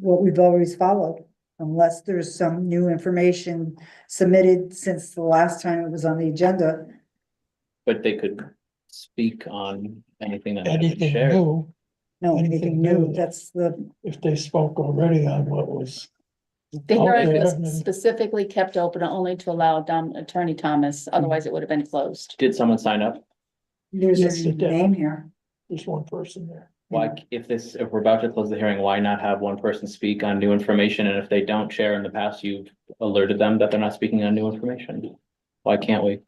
what we've always followed. Unless there's some new information submitted since the last time it was on the agenda. But they could speak on anything that had been anything shared. new, No, Anything anything new. new, that's the, if they spoke already on what was. The hearing Okay. was specifically kept open only to allow Attorney Thomas, otherwise it would have been closed. Did someone sign up? there's Yes, a it did. name here. There's one person there. Why, if we're about to close the hearing, why not have one person speak on new information? And if they don't share in the past, you've alerted them that they're not speaking on new information? Why can't we?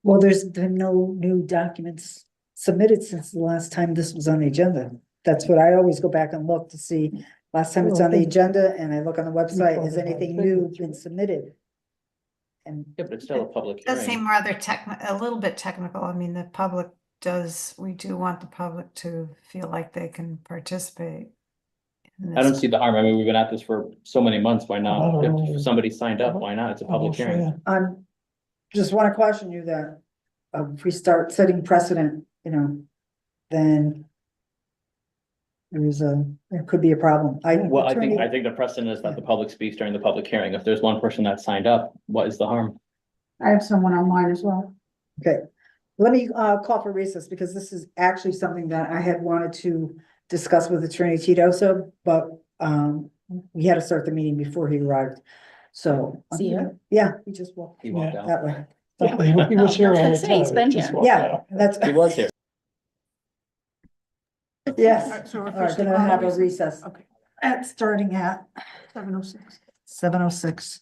Well, there's been no new documents submitted since the last time this was on the agenda. That's what I always go back and look to see. Last time it's on the agenda and I look on the website, has anything new been submitted? And Yeah, but it's still a public It does hearing. seem rather a little bit technical. I mean, we do want the public to feel like they can participate. in I don't this. see the harm. I mean, we've been at this for so many months. Why I not? don't know. If somebody signed up, why not? It's a public hearing. I'm, just wanna caution you that, if we start setting precedent, then there could be a problem. Well, I think the precedent is that the public speaks during the public hearing. If there's one person that signed up, what is the harm? I have someone online as well. Okay, let me call for recess because this is actually something that I had wanted to discuss with Attorney Titosa, but we had to start the meeting before he arrived. So. Is he here? Yeah, he just walked He walked out. that way. He was here all the Say, he's time. been Just here. walked Yeah, out. that's, He was here. yes. So we're All right, officially gonna have a closed. recess. Okay. Starting at 7:06. 7:06.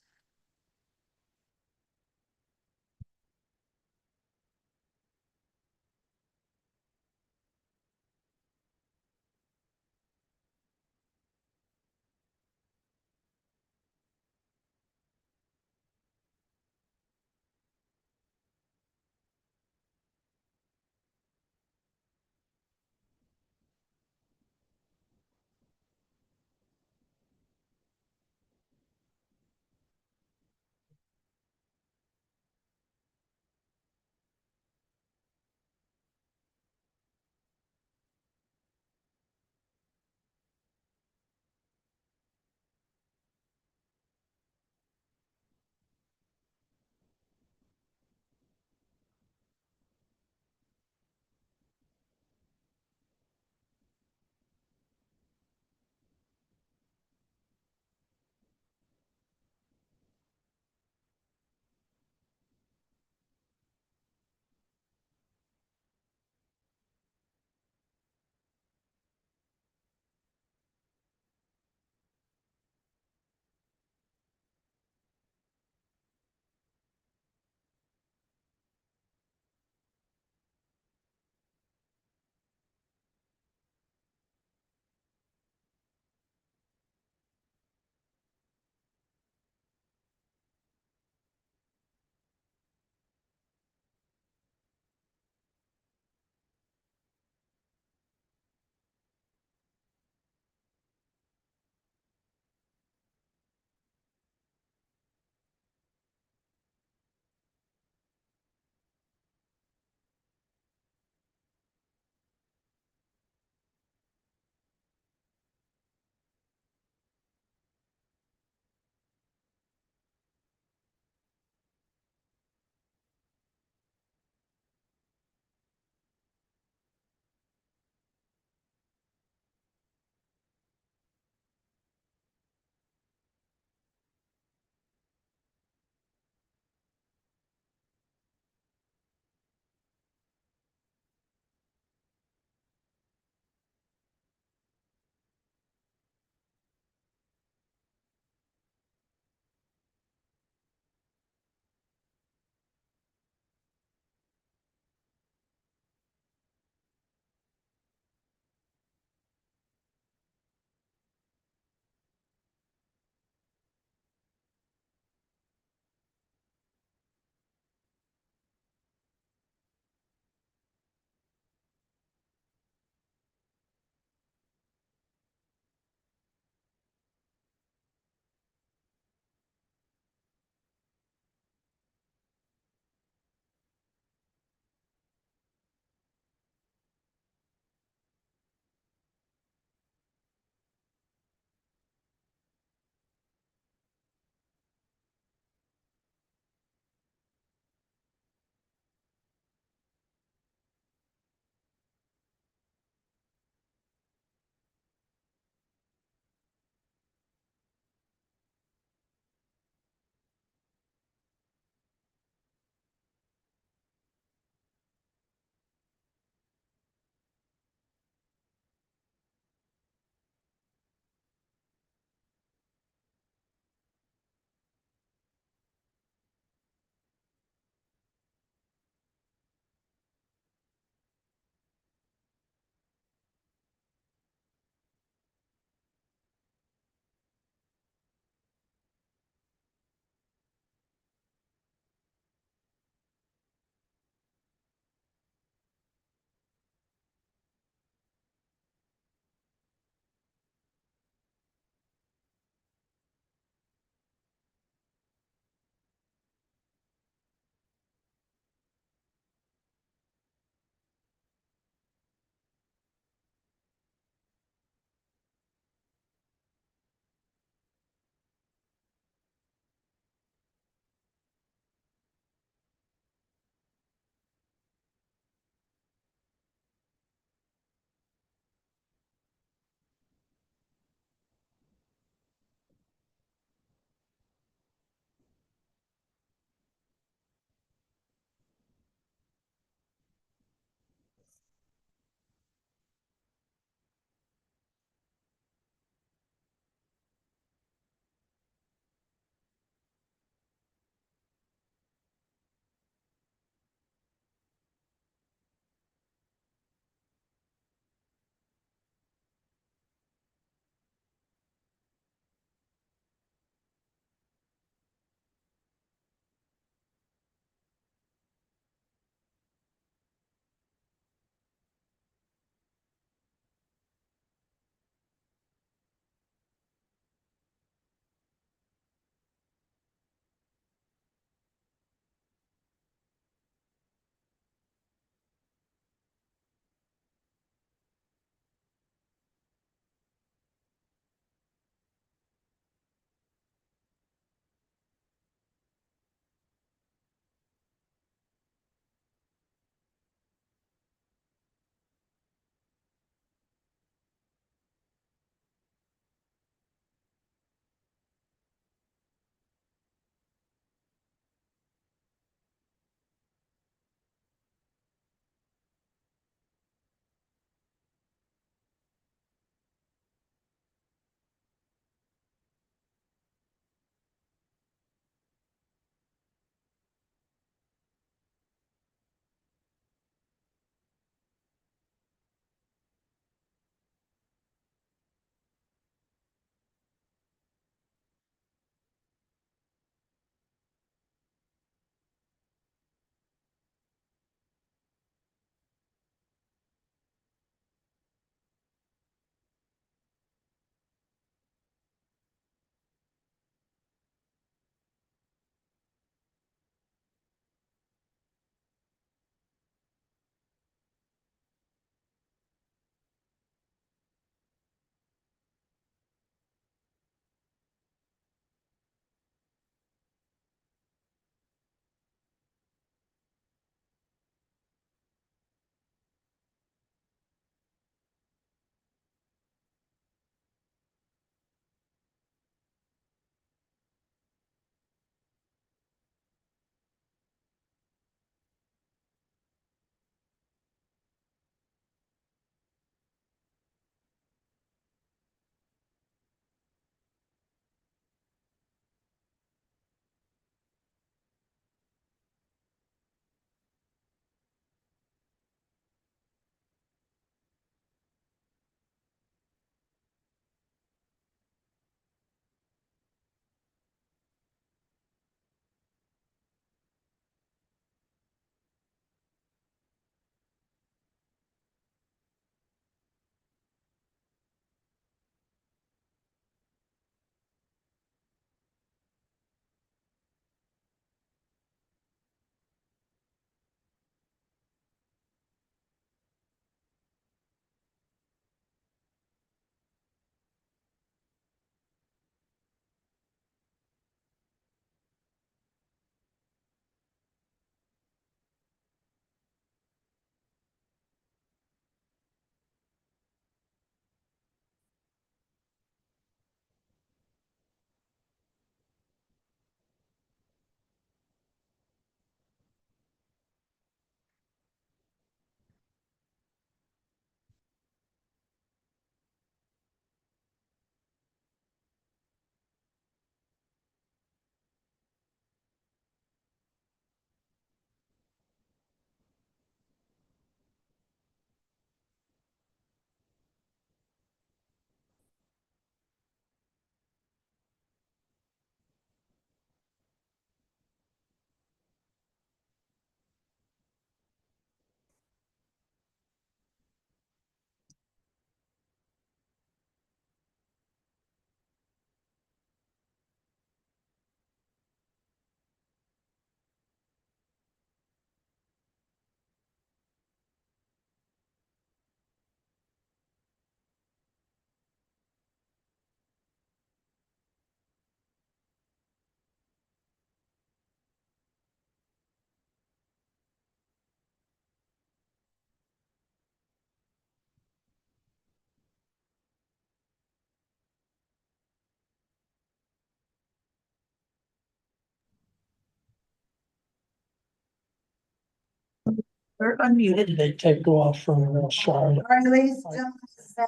We're unmuted. They take off from Charlotte. All right, ladies and gentlemen, it's now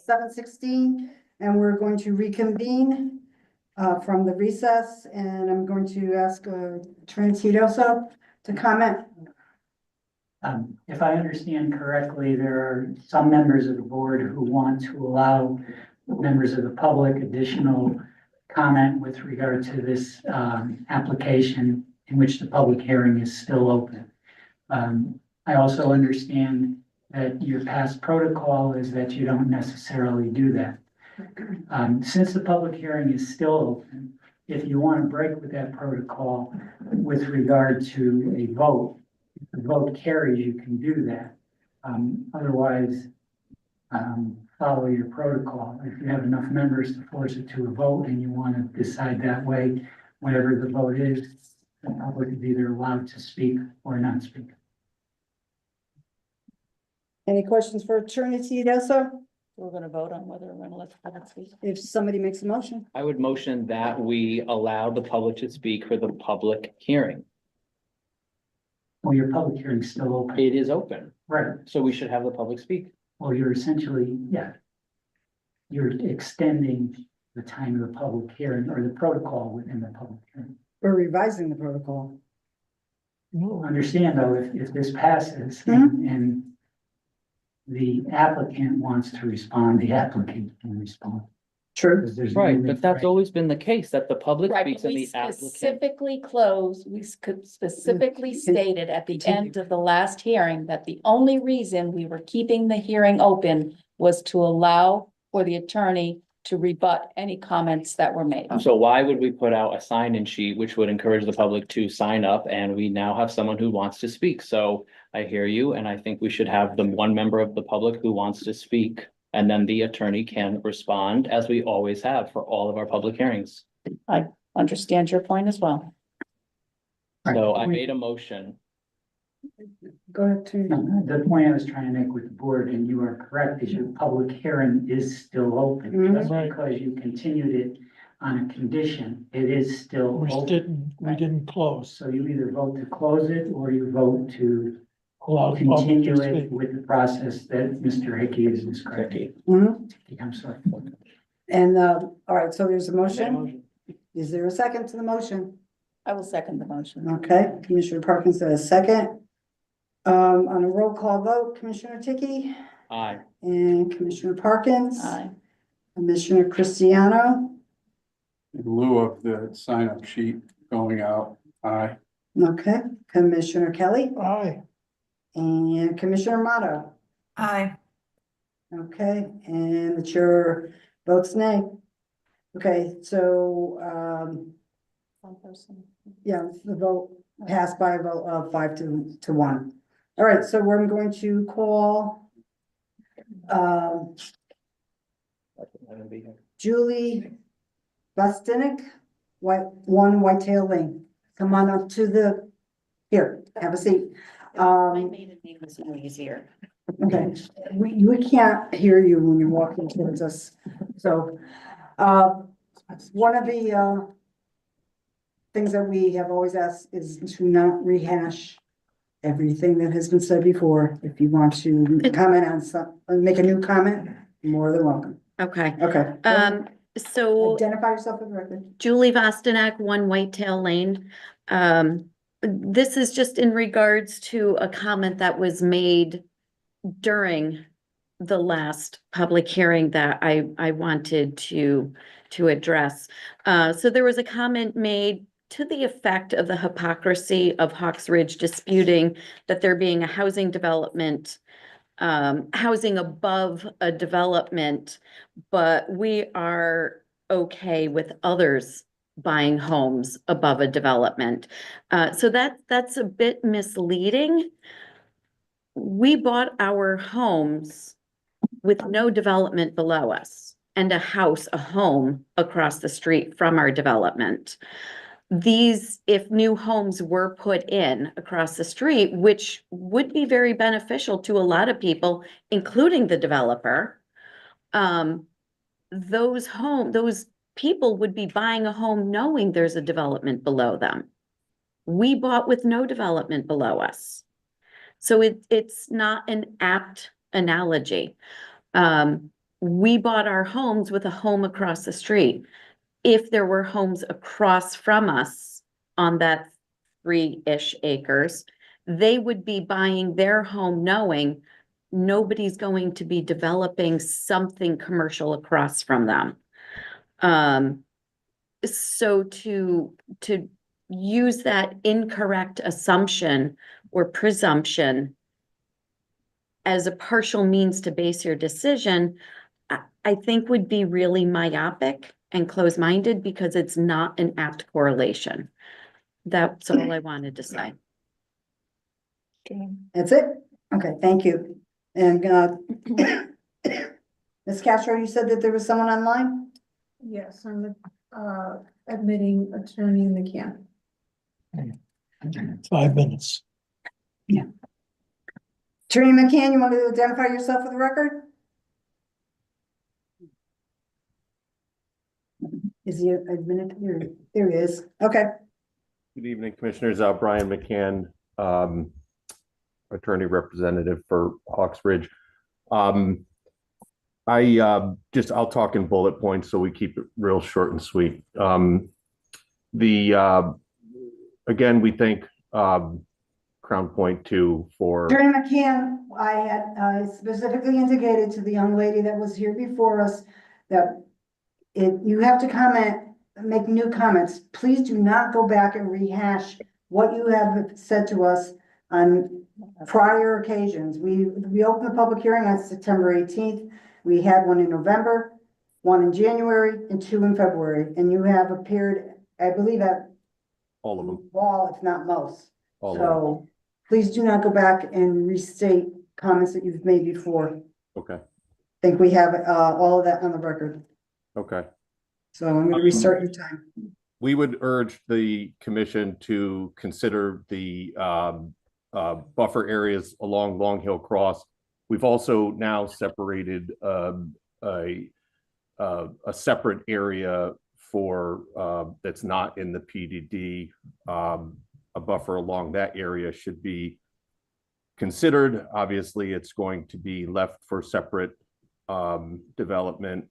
7:16, and we're going to reconvene from the recess, and I'm going to ask Attorney Tedioso to comment. If I understand correctly, there are some members of the board who want to allow members of the public additional comment with regard to this application in which the public hearing is still open. I also understand that your past protocol is that you don't necessarily do that. Since the public hearing is still open, if you want to break with that protocol with regard to a vote, if the vote carries, you can do that. Otherwise, follow your protocol. If you have enough members to force it to a vote and you want to decide that way, whatever the vote is, the public is either allowed to speak or not speak. Any questions for Attorney Tedioso? We're gonna vote on whether we're gonna let the public speak. If somebody makes a motion. I would motion that we allow the public to speak for the public hearing. Well, your public hearing is still open. It is open, Right. so we should have the public speak. Well, you're essentially, yeah. You're extending the time of the public hearing or the protocol within the public hearing. We're revising the protocol. No, Understand though, if this passes and the applicant wants to respond, the applicant can respond. True. Because there's no Right, need but that's for- always been the case, that the public Right, speaks but and we the applicant. specifically closed, we specifically Con- stated at the continue. end of the last hearing that the only reason we were keeping the hearing open was to allow for the attorney to rebut any comments that were made. So why would we put out a sign-in sheet which would encourage the public to sign up, and we now have someone who wants to speak? So I hear you, and I think we should have the one member of the public who wants to speak, and then the attorney can respond, as we always have for all of our public hearings. Understand your point as well. So I made a motion. Go ahead, Attorney. No, the point I was trying to make with the board, and you are correct, is your public hearing is still open. Mhm. Just Right. because you continued it on a condition, it is still we open. didn't close. So you either vote to close it or you vote to Allow the public continue to it speak. with the process that Mr. Hickey is describing. Mhm. I'm sorry. And, all right, so there's a motion. Is there a second to the motion? I will second the motion. Okay, Commissioner Parkins says second. On a roll call vote, Commissioner Ticky Aye. and Commissioner Parkins. Aye. Commissioner Cristiano. In lieu of the sign-up sheet going out, aye. Okay, Commissioner Kelly Aye, and Commissioner Motto. Aye. Okay, and the chair votes nay. Okay, so, One person. yeah, the vote passed by a vote of 5 to 1. All right, so we're going to call, Julie Bustinick, Whitetail Lane. Come on up to the, here, have a seat. made it make this easier. Okay, we can't hear you when you're walking towards us, so, one of the, things that we have always asked is to not rehash everything that has been said before. If you want to comment on some, make a new comment, you're more than welcome. Okay, Okay. so Identify yourself for the record. Julie Vostenak, 1 Whitetail Lane. This is just in regards to a comment that was made during the last public hearing that I wanted to address. So there was a comment made to the effect of the hypocrisy of Hawks Ridge disputing that there being a housing development, housing above a development, but we are okay with others buying homes above a development. So that's a bit misleading. We bought our homes with no development below us and a house, a home across the street from our development. These, if new homes were put in across the street, which would be very beneficial to a lot of people, including the developer, those people would be buying a home knowing there's a development below them. We bought with no development below us. So it's not an apt analogy. We bought our homes with a home across the street. If there were homes across from us on that 3-ish acres, they would be buying their home knowing nobody's going to be developing something commercial across from them. So to use that incorrect assumption or presumption as a partial means to base your decision, I think would be really myopic and closed-minded because it's not an apt correlation. That's all I wanted to say. That's it? Okay, thank you. And, Ms. Castro, you said that there was someone online? Yes, I'm, admitting Attorney McCann. 5 minutes. Attorney McCann, you want to identify yourself for the record? Is he admitted here? There he is. Okay. Good evening, Commissioners. Brian McCann, attorney representative for Hawks Ridge. I'll talk in bullet points so we keep it real short and sweet. Again, we thank Crown Point 2 for. Attorney McCann, I specifically indicated to the young lady that was here before us that you have to comment, make new comments. Please do not go back and rehash what you have said to us on prior occasions. We opened the public hearing on September 18th. We had one in November, one in January, and 2 in February. And you have appeared, I believe, at all of them, all, if not most. all of them. So please do not go back and restate comments that you've made before. Okay, I think we have all of that on the record. okay. So I'm going to restart your time. We would urge the commission to consider the buffer areas along Long Hill Cross. We've also now separated a separate area for that's not in the PDD. A buffer along that area should be considered. Obviously, it's going to be left for separate development.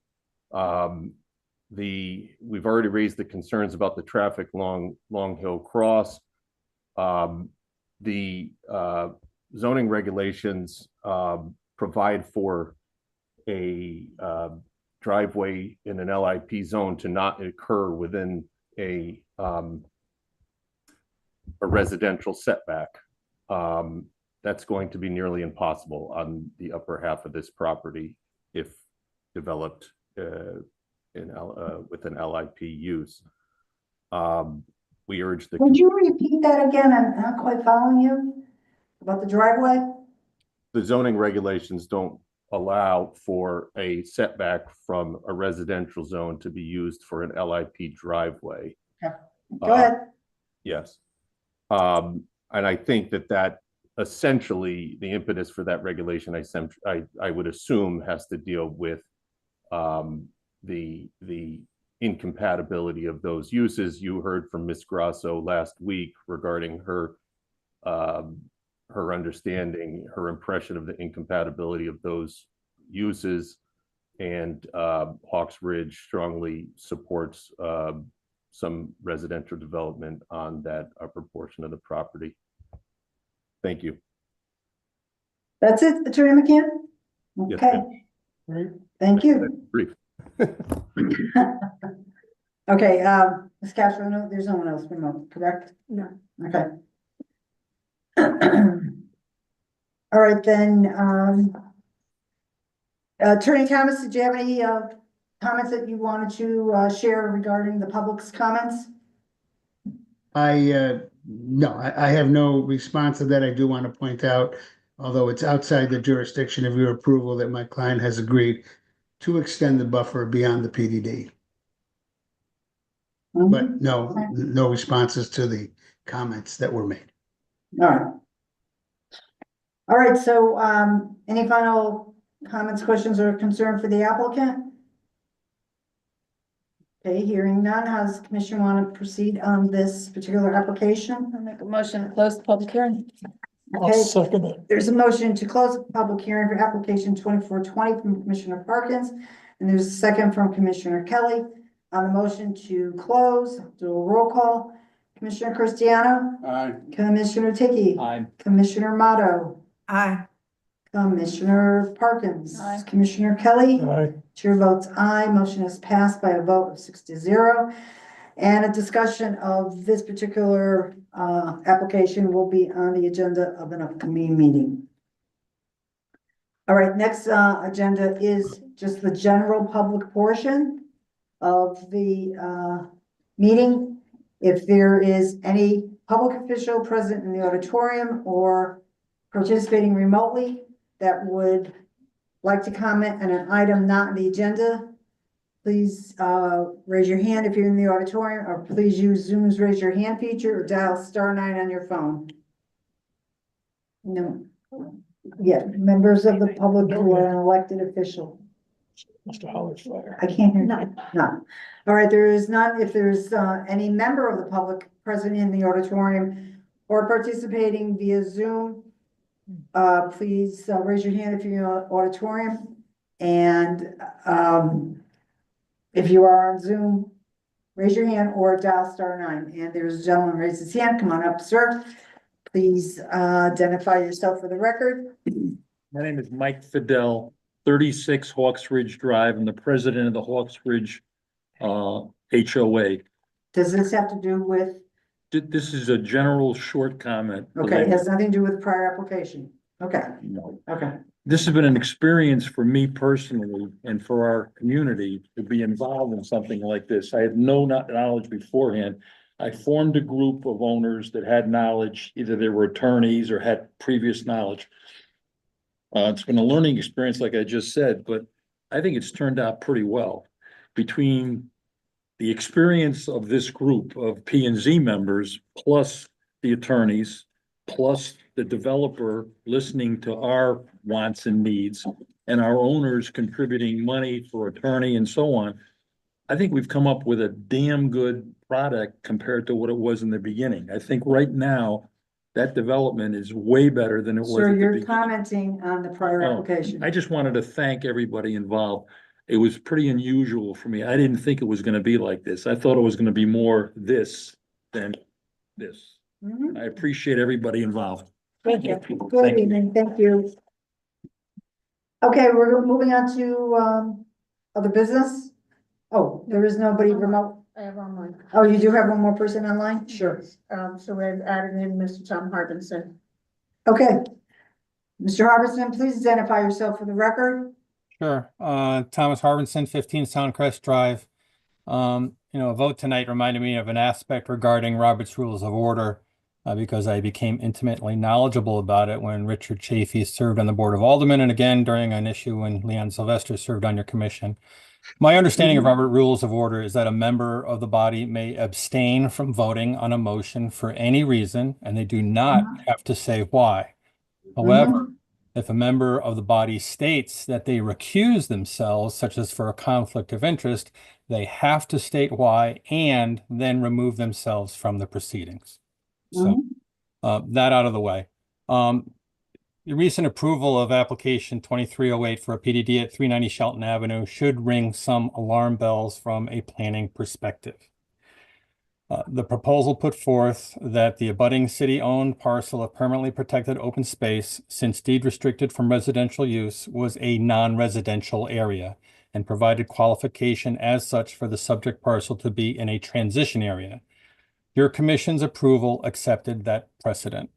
We've already raised the concerns about the traffic along Long Hill Cross. The zoning regulations provide for a driveway in an LIP zone to not occur within a residential setback. That's going to be nearly impossible on the upper half of this property if developed with an LIP use. We urge the. Would you repeat that again? I'm not quite following you about the driveway. The zoning regulations don't allow for a setback from a residential zone to be used for an LIP driveway. Okay. Go ahead. Yes. And I think that essentially the impetus for that regulation, I would assume, has to deal with the incompatibility of those uses. You heard from Ms. Grasso last week regarding her understanding, her impression of the incompatibility of those uses, and Hawks Ridge strongly supports some residential development on that upper portion of the property. Thank you. That's it, Attorney McCann? Okay. Right. Thank you. Brief. Okay, Ms. Castro, no, there's no one else remote, correct? No. Okay. All right, then, Attorney Thomas, did you have any comments that you wanted to share regarding the public's comments? No, I have no response to that. I do want to point out, although it's outside the jurisdiction of your approval, that my client has agreed to extend the buffer beyond the PDD. But no responses to the comments that were made. All right. All right, so, any final comments, questions, or concern for the applicant? Okay, hearing none, how does the commission want to proceed on this particular application? I'll make a motion to close the public hearing. I'll Okay, second it. there's a motion to close the public hearing for application 2420 from Commissioner Parkins. And there's a second from Commissioner Kelly. On the motion to close, do a roll call. Commissioner Cristiano, Aye. Commissioner Tiki, Aye. Commissioner Motto, Aye. Commissioner Parkins, Aye. Commissioner Kelly. Aye. Chair votes aye. Motion is passed by a vote of 6-0. And a discussion of this particular application will be on the agenda of an upcoming meeting. All right, next agenda is just the general public portion of the meeting. If there is any public official present in the auditorium or participating remotely that would like to comment on an item not on the agenda, please raise your hand if you're in the auditorium, or please use Zoom's raise your hand feature or dial *9 on your phone. No. Yeah, members of the public who are an elected official. Mr. Howard's fire. I can't hear you. No. All right, there is none. If there's any member of the public present in the auditorium or participating via Zoom, please raise your hand if you're in the auditorium. And if you are on Zoom, raise your hand or dial *9. And there's a gentleman raised his hand. Come on up, sir. Please identify yourself for the record. My name is Mike Fidel, 36 Hawks Ridge Drive. I'm the president of the Hawks Ridge HOA. Does this have to do with, This is a general short comment. okay, it has nothing to do with prior application. Okay, No. okay. This has been an experience for me personally and for our community to be involved in something like this. I had no knowledge beforehand. I formed a group of owners that had knowledge, either they were attorneys or had previous knowledge. It's been a learning experience, like I just said, but I think it's turned out pretty well. Between the experience of this group of P and Z members, plus the attorneys, plus the developer listening to our wants and needs, and our owners contributing money for attorney and so on, I think we've come up with a damn good product compared to what it was in the beginning. I think right now, that development is way better than it was Sir, at the you're beginning. commenting on the prior Oh, application. I just wanted to thank everybody involved. It was pretty unusual for me. I didn't think it was gonna be like this. I thought it was gonna be more this than this. Mhm. I appreciate everybody involved. Thank you. Thank Good you. evening, thank you. Okay, we're moving on to other business. Oh, there is nobody remote. I have online. Oh, you do have one more person online? Sure. So we've added in Mr. Tom Harbinson. Okay. Mr. Harbison, please identify yourself for the record. Sure. Thomas Harbinson, 15 Soundcrest Drive. A vote tonight reminded me of an aspect regarding Robert's Rules of Order because I became intimately knowledgeable about it when Richard Chafee served on the Board of Aldermen and again during an issue when Leon Sylvester served on your commission. My understanding of Robert Rules of Order is that a member of the body may abstain from voting on a motion for any reason, and they do not have to say why. However, if a member of the body states that they recuse themselves, such as for a conflict of interest, they have to state why and then remove themselves from the proceedings. So that out of the way. The recent approval of application 2308 for a PDD at 390 Shelton Avenue should ring some alarm bells from a planning perspective. The proposal put forth that the abutting city-owned parcel of permanently protected open space, since deed restricted from residential use, was a non-residential area and provided qualification as such for the subject parcel to be in a transition area. Your commission's approval accepted that precedent.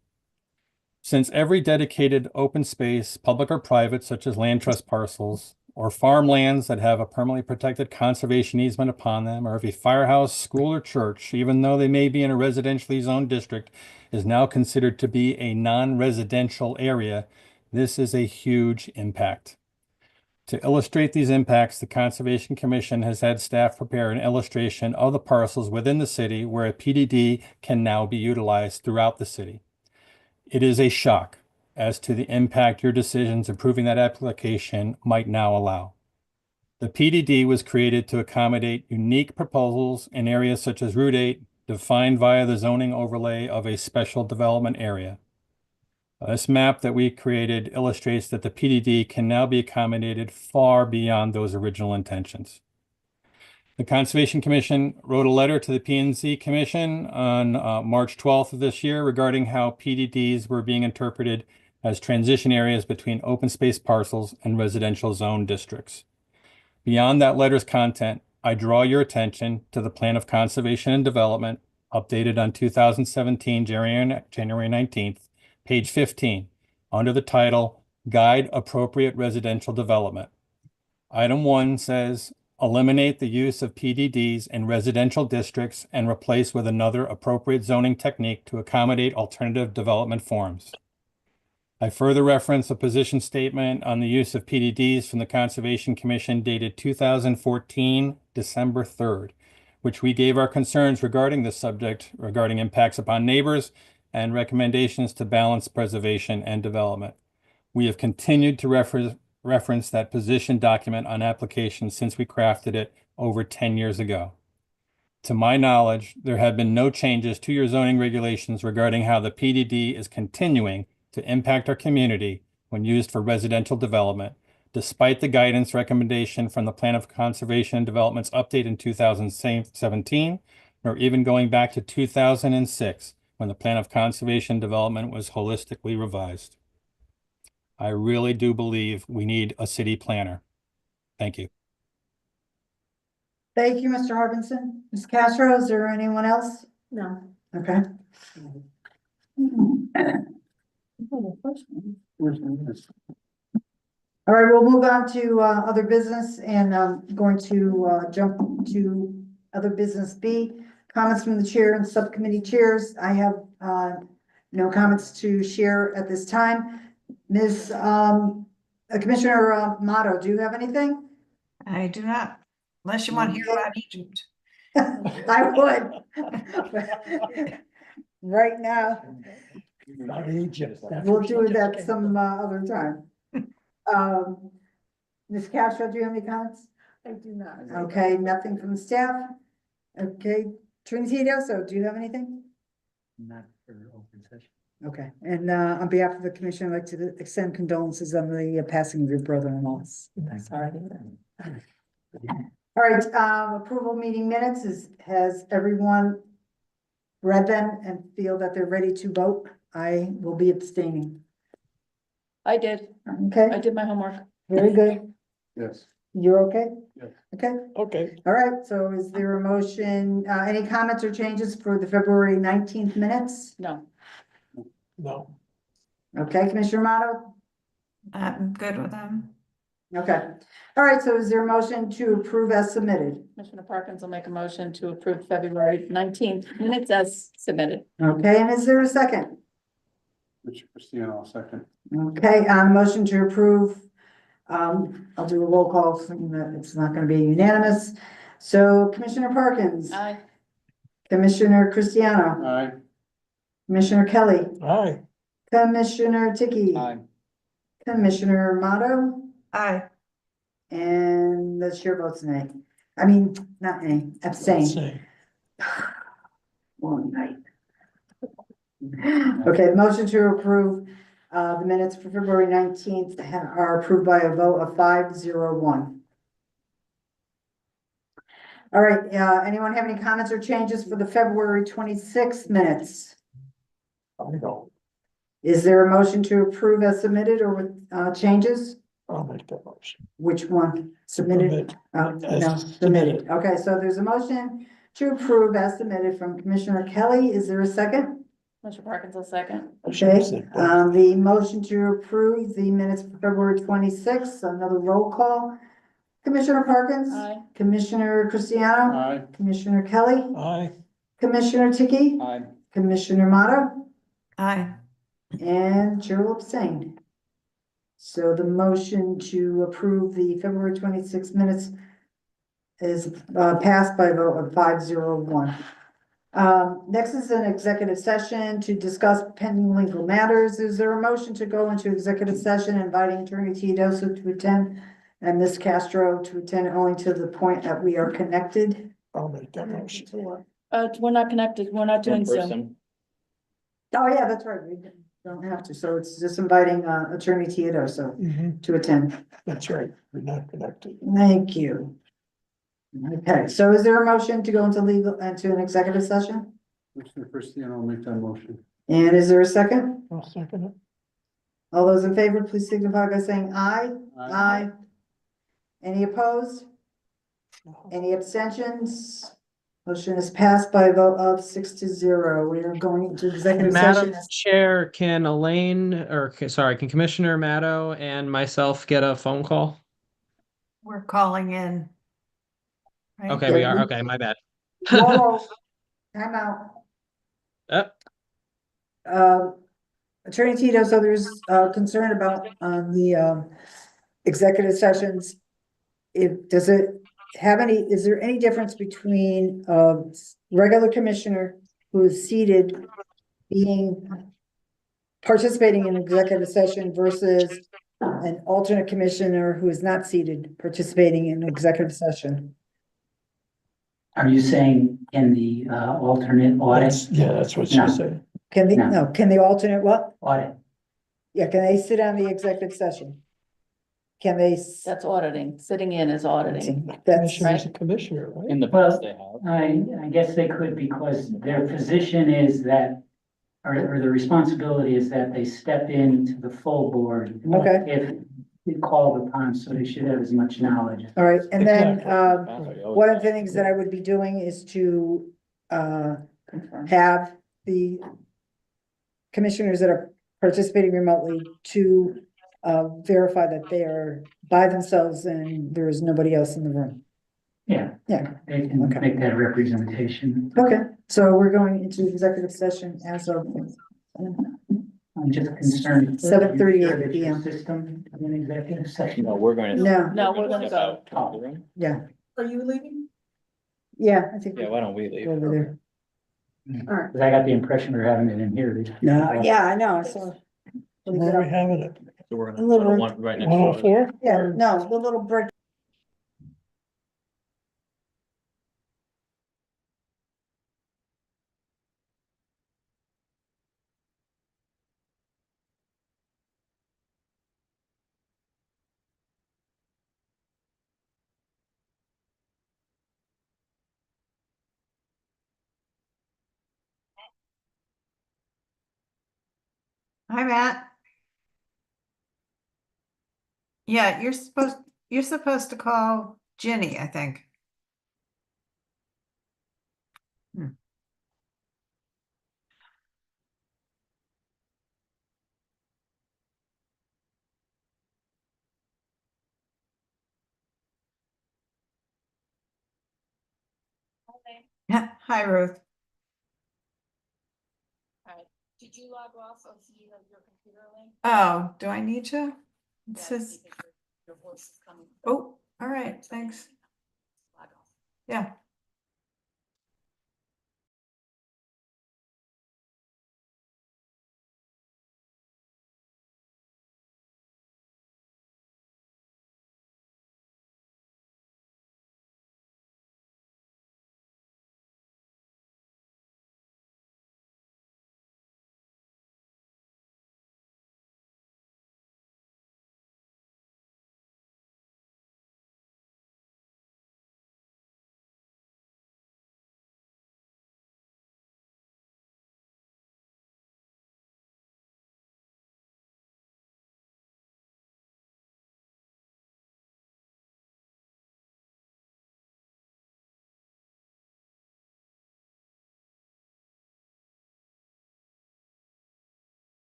Since every dedicated open space, public or private, such as land trust parcels, or farmlands that have a permanently protected conservation easement upon them, or if a firehouse, school, or church, even though they may be in a residentially zoned district, is now considered to be a non-residential area, this is a huge impact. To illustrate these impacts, the Conservation Commission has had staff prepare an illustration of the parcels within the city where a PDD can now be utilized throughout the city. It is a shock as to the impact your decisions approving that application might now allow. The PDD was created to accommodate unique proposals in areas such as Route 8, defined via the zoning overlay of a special development area. This map that we created illustrates that the PDD can now be accommodated far beyond those original intentions. The Conservation Commission wrote a letter to the P&Z Commission on March 12th of this year regarding how PDDs were being interpreted as transition areas between open space parcels and residential zone districts. Beyond that letter's content, I draw your attention to the Plan of Conservation and Development updated on 2017, January 19th, page 15, under the title Guide Appropriate Residential Development. Item 1 says, eliminate the use of PDDs in residential districts and replace with another appropriate zoning technique to accommodate alternative development forms. I further reference a position statement on the use of PDDs from the Conservation Commission dated 2014, December 3rd, which we gave our concerns regarding this subject, regarding impacts upon neighbors and recommendations to balance preservation and development. We have continued to reference that position document on application since we crafted it over 10 years ago. To my knowledge, there have been no changes to your zoning regulations regarding how the PDD is continuing to impact our community when used for residential development, despite the guidance recommendation from the Plan of Conservation and Development's update in 2017, or even going back to 2006, when the Plan of Conservation and Development was holistically revised. I really do believe we need a city planner. Thank you. Thank you, Mr. Harbinson. Ms. Castro, is there anyone else? No. Okay. All right, we'll move on to other business, and I'm going to jump to other business B. Comments from the chair and subcommittee chairs. I have no comments to share at this time. Ms. Commissioner Motto, do you have anything? I do not, unless you want to hear about Egypt. I would. Right now. Not Egypt. We'll do that some other time. Ms. Castro, do you have any comments? I do not. Okay, nothing from the staff. Okay, Trinity Doso, do you have anything? Not for open session. Okay, and on behalf of the commission, I'd like to extend condolences on the passing of your brother-in-law. Sorry. All right, approval meeting minutes has everyone read them and feel that they're ready to vote? I will be abstaining. I did. Okay, I did my homework. very good. Yes. You're okay? Yes. Okay, Okay. all right, so is there a motion, any comments or changes for the February 19th minutes? No. No. Okay, Commissioner Motto? I'm good with them. Okay, all right, so is there a motion to approve as submitted? Commissioner Parkins will make a motion to approve February 19th minutes as submitted. Okay, and is there a second? Richard Christiano, I'll second. Okay, on the motion to approve, I'll do a roll call, so that it's not gonna be unanimous. So Commissioner Parkins, Aye. Commissioner Cristiano, Aye. Commissioner Kelly, Aye. Commissioner Tiki. Aye. Commissioner Motto, Aye. and the chair votes nay. I mean, not nay, abstain. Say. Long night. Okay, the motion to approve the minutes for February 19th are approved by a vote of 5-0-1. All right, anyone have any comments or changes for the February 26th minutes? I don't. Is there a motion to approve as submitted or with changes? I'll make that motion. Which one? Submitted? As No, submitted. Okay, so there's a motion to approve as submitted from Commissioner Kelly. Is there a second? Commissioner Parkins will second. Okay, the motion to approve the minutes for February 26th, another roll call. Commissioner Parkins? Aye. Commissioner Cristiano? Aye. Commissioner Kelly? Aye. Commissioner Tiki? Aye. Commissioner Motto? Aye. And chair will abstain. So the motion to approve the February 26th minutes is passed by a vote of 5-0-1. Next is an executive session to discuss pending legal matters. Is there a motion to go into executive session inviting Attorney Teodoso to attend and Ms. Castro to attend only to the point that we are connected? I'll make that motion. We're not connected. We're not doing In Zoom. person. Oh, yeah, that's right. We don't have to. So it's just inviting Attorney Teodoso Mhm, to attend. that's right, we're not connected. Thank you. Okay, so is there a motion to go into legal, into an executive session? Commissioner Christian, I'll make that motion. And is there a second? I'll second it. All those in favor, please signify by saying aye. Aye. Any opposed? Any abstentions? Motion is passed by a vote of 6-0. We are going into executive Madam session. Chair, can Elaine, sorry, can Commissioner Maddow and myself get a phone call? We're calling in. Right? Okay, we are. Okay, my bad. Whoa, time out. Attorney Tito, so there's concern about the executive sessions. Does it have any, is there any difference between a regular commissioner who is seated participating in executive session versus an alternate commissioner who is not seated participating in executive session? Are you saying in the alternate audit? Yeah, that's what she No. said. Can they, No. no, can the alternate what? Audit. Yeah, can they sit on the executive session? Can they? That's auditing, sitting in is auditing. That's Commissioner's a commissioner, right? In the Well, past, they have. I guess they could because their position is that, or the responsibility is that they step into the full board. okay. If called upon, so they should have as much knowledge. All right, and then, Exactly. one of the things that I would be doing is to, have the commissioners that are participating remotely to, verify that they are by themselves and there is nobody else in the room. Yeah. Yeah. They can Okay. make that representation. Okay, so we're going into executive session as of, I'm just concerned. 7:38 p.m. System of an executive session. No, we're going to. No. No, we're gonna step go. out of the room. Yeah, Are you leaving? yeah, I think Yeah, why don't we leave? over there. All right. Because I got the impression we're having it in here. No, yeah, I know, so. Where are we having it? So we're A gonna little go to room. one right next One door. oh four? Yeah, no, the little brick Hi, Matt. Yeah, you're supposed to call Ginny, I think. Hmm. Hi, Ruth. Did you log off of your computer link? Oh, do I need to? It says, Your voice is coming. oh, all right, thanks. Log off. Yeah.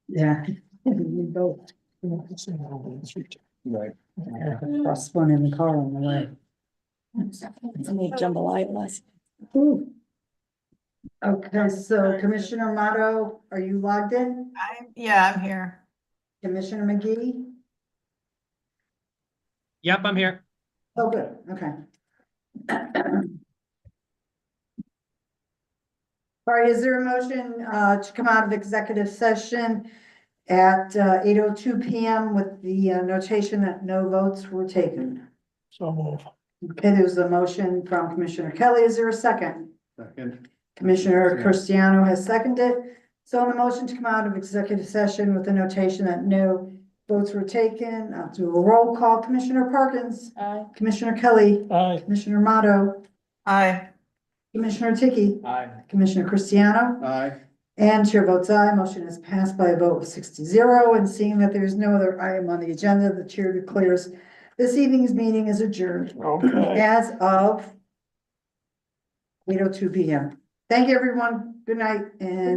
Yeah. We both. Right. Cross one in the car on the way. It's a little jambalaya last. Okay, so Commissioner Motto, are you logged in? Yeah, I'm here. Commissioner McGee? Yep, I'm here. Oh, good, okay. All right, is there a motion to come out of executive session at 8:02 PM with the notation that no votes were taken? So move. Okay, there's a motion from Commissioner Kelly. Is there a second? Second. Commissioner Cristiano has seconded. So on the motion to come out of executive session with the notation that no votes were taken, I'll do a roll call. Commissioner Parkins? Aye. Commissioner Kelly? Aye. Commissioner Motto? Aye. Commissioner Tiki? Aye. Commissioner Cristiano? Aye. And chair votes aye. Motion is passed by a vote of 6-0. And seeing that there is no other item on the agenda, the chair declares this evening's meeting is adjourned Okay. as of 8:02 PM. Thank you, everyone. Good night and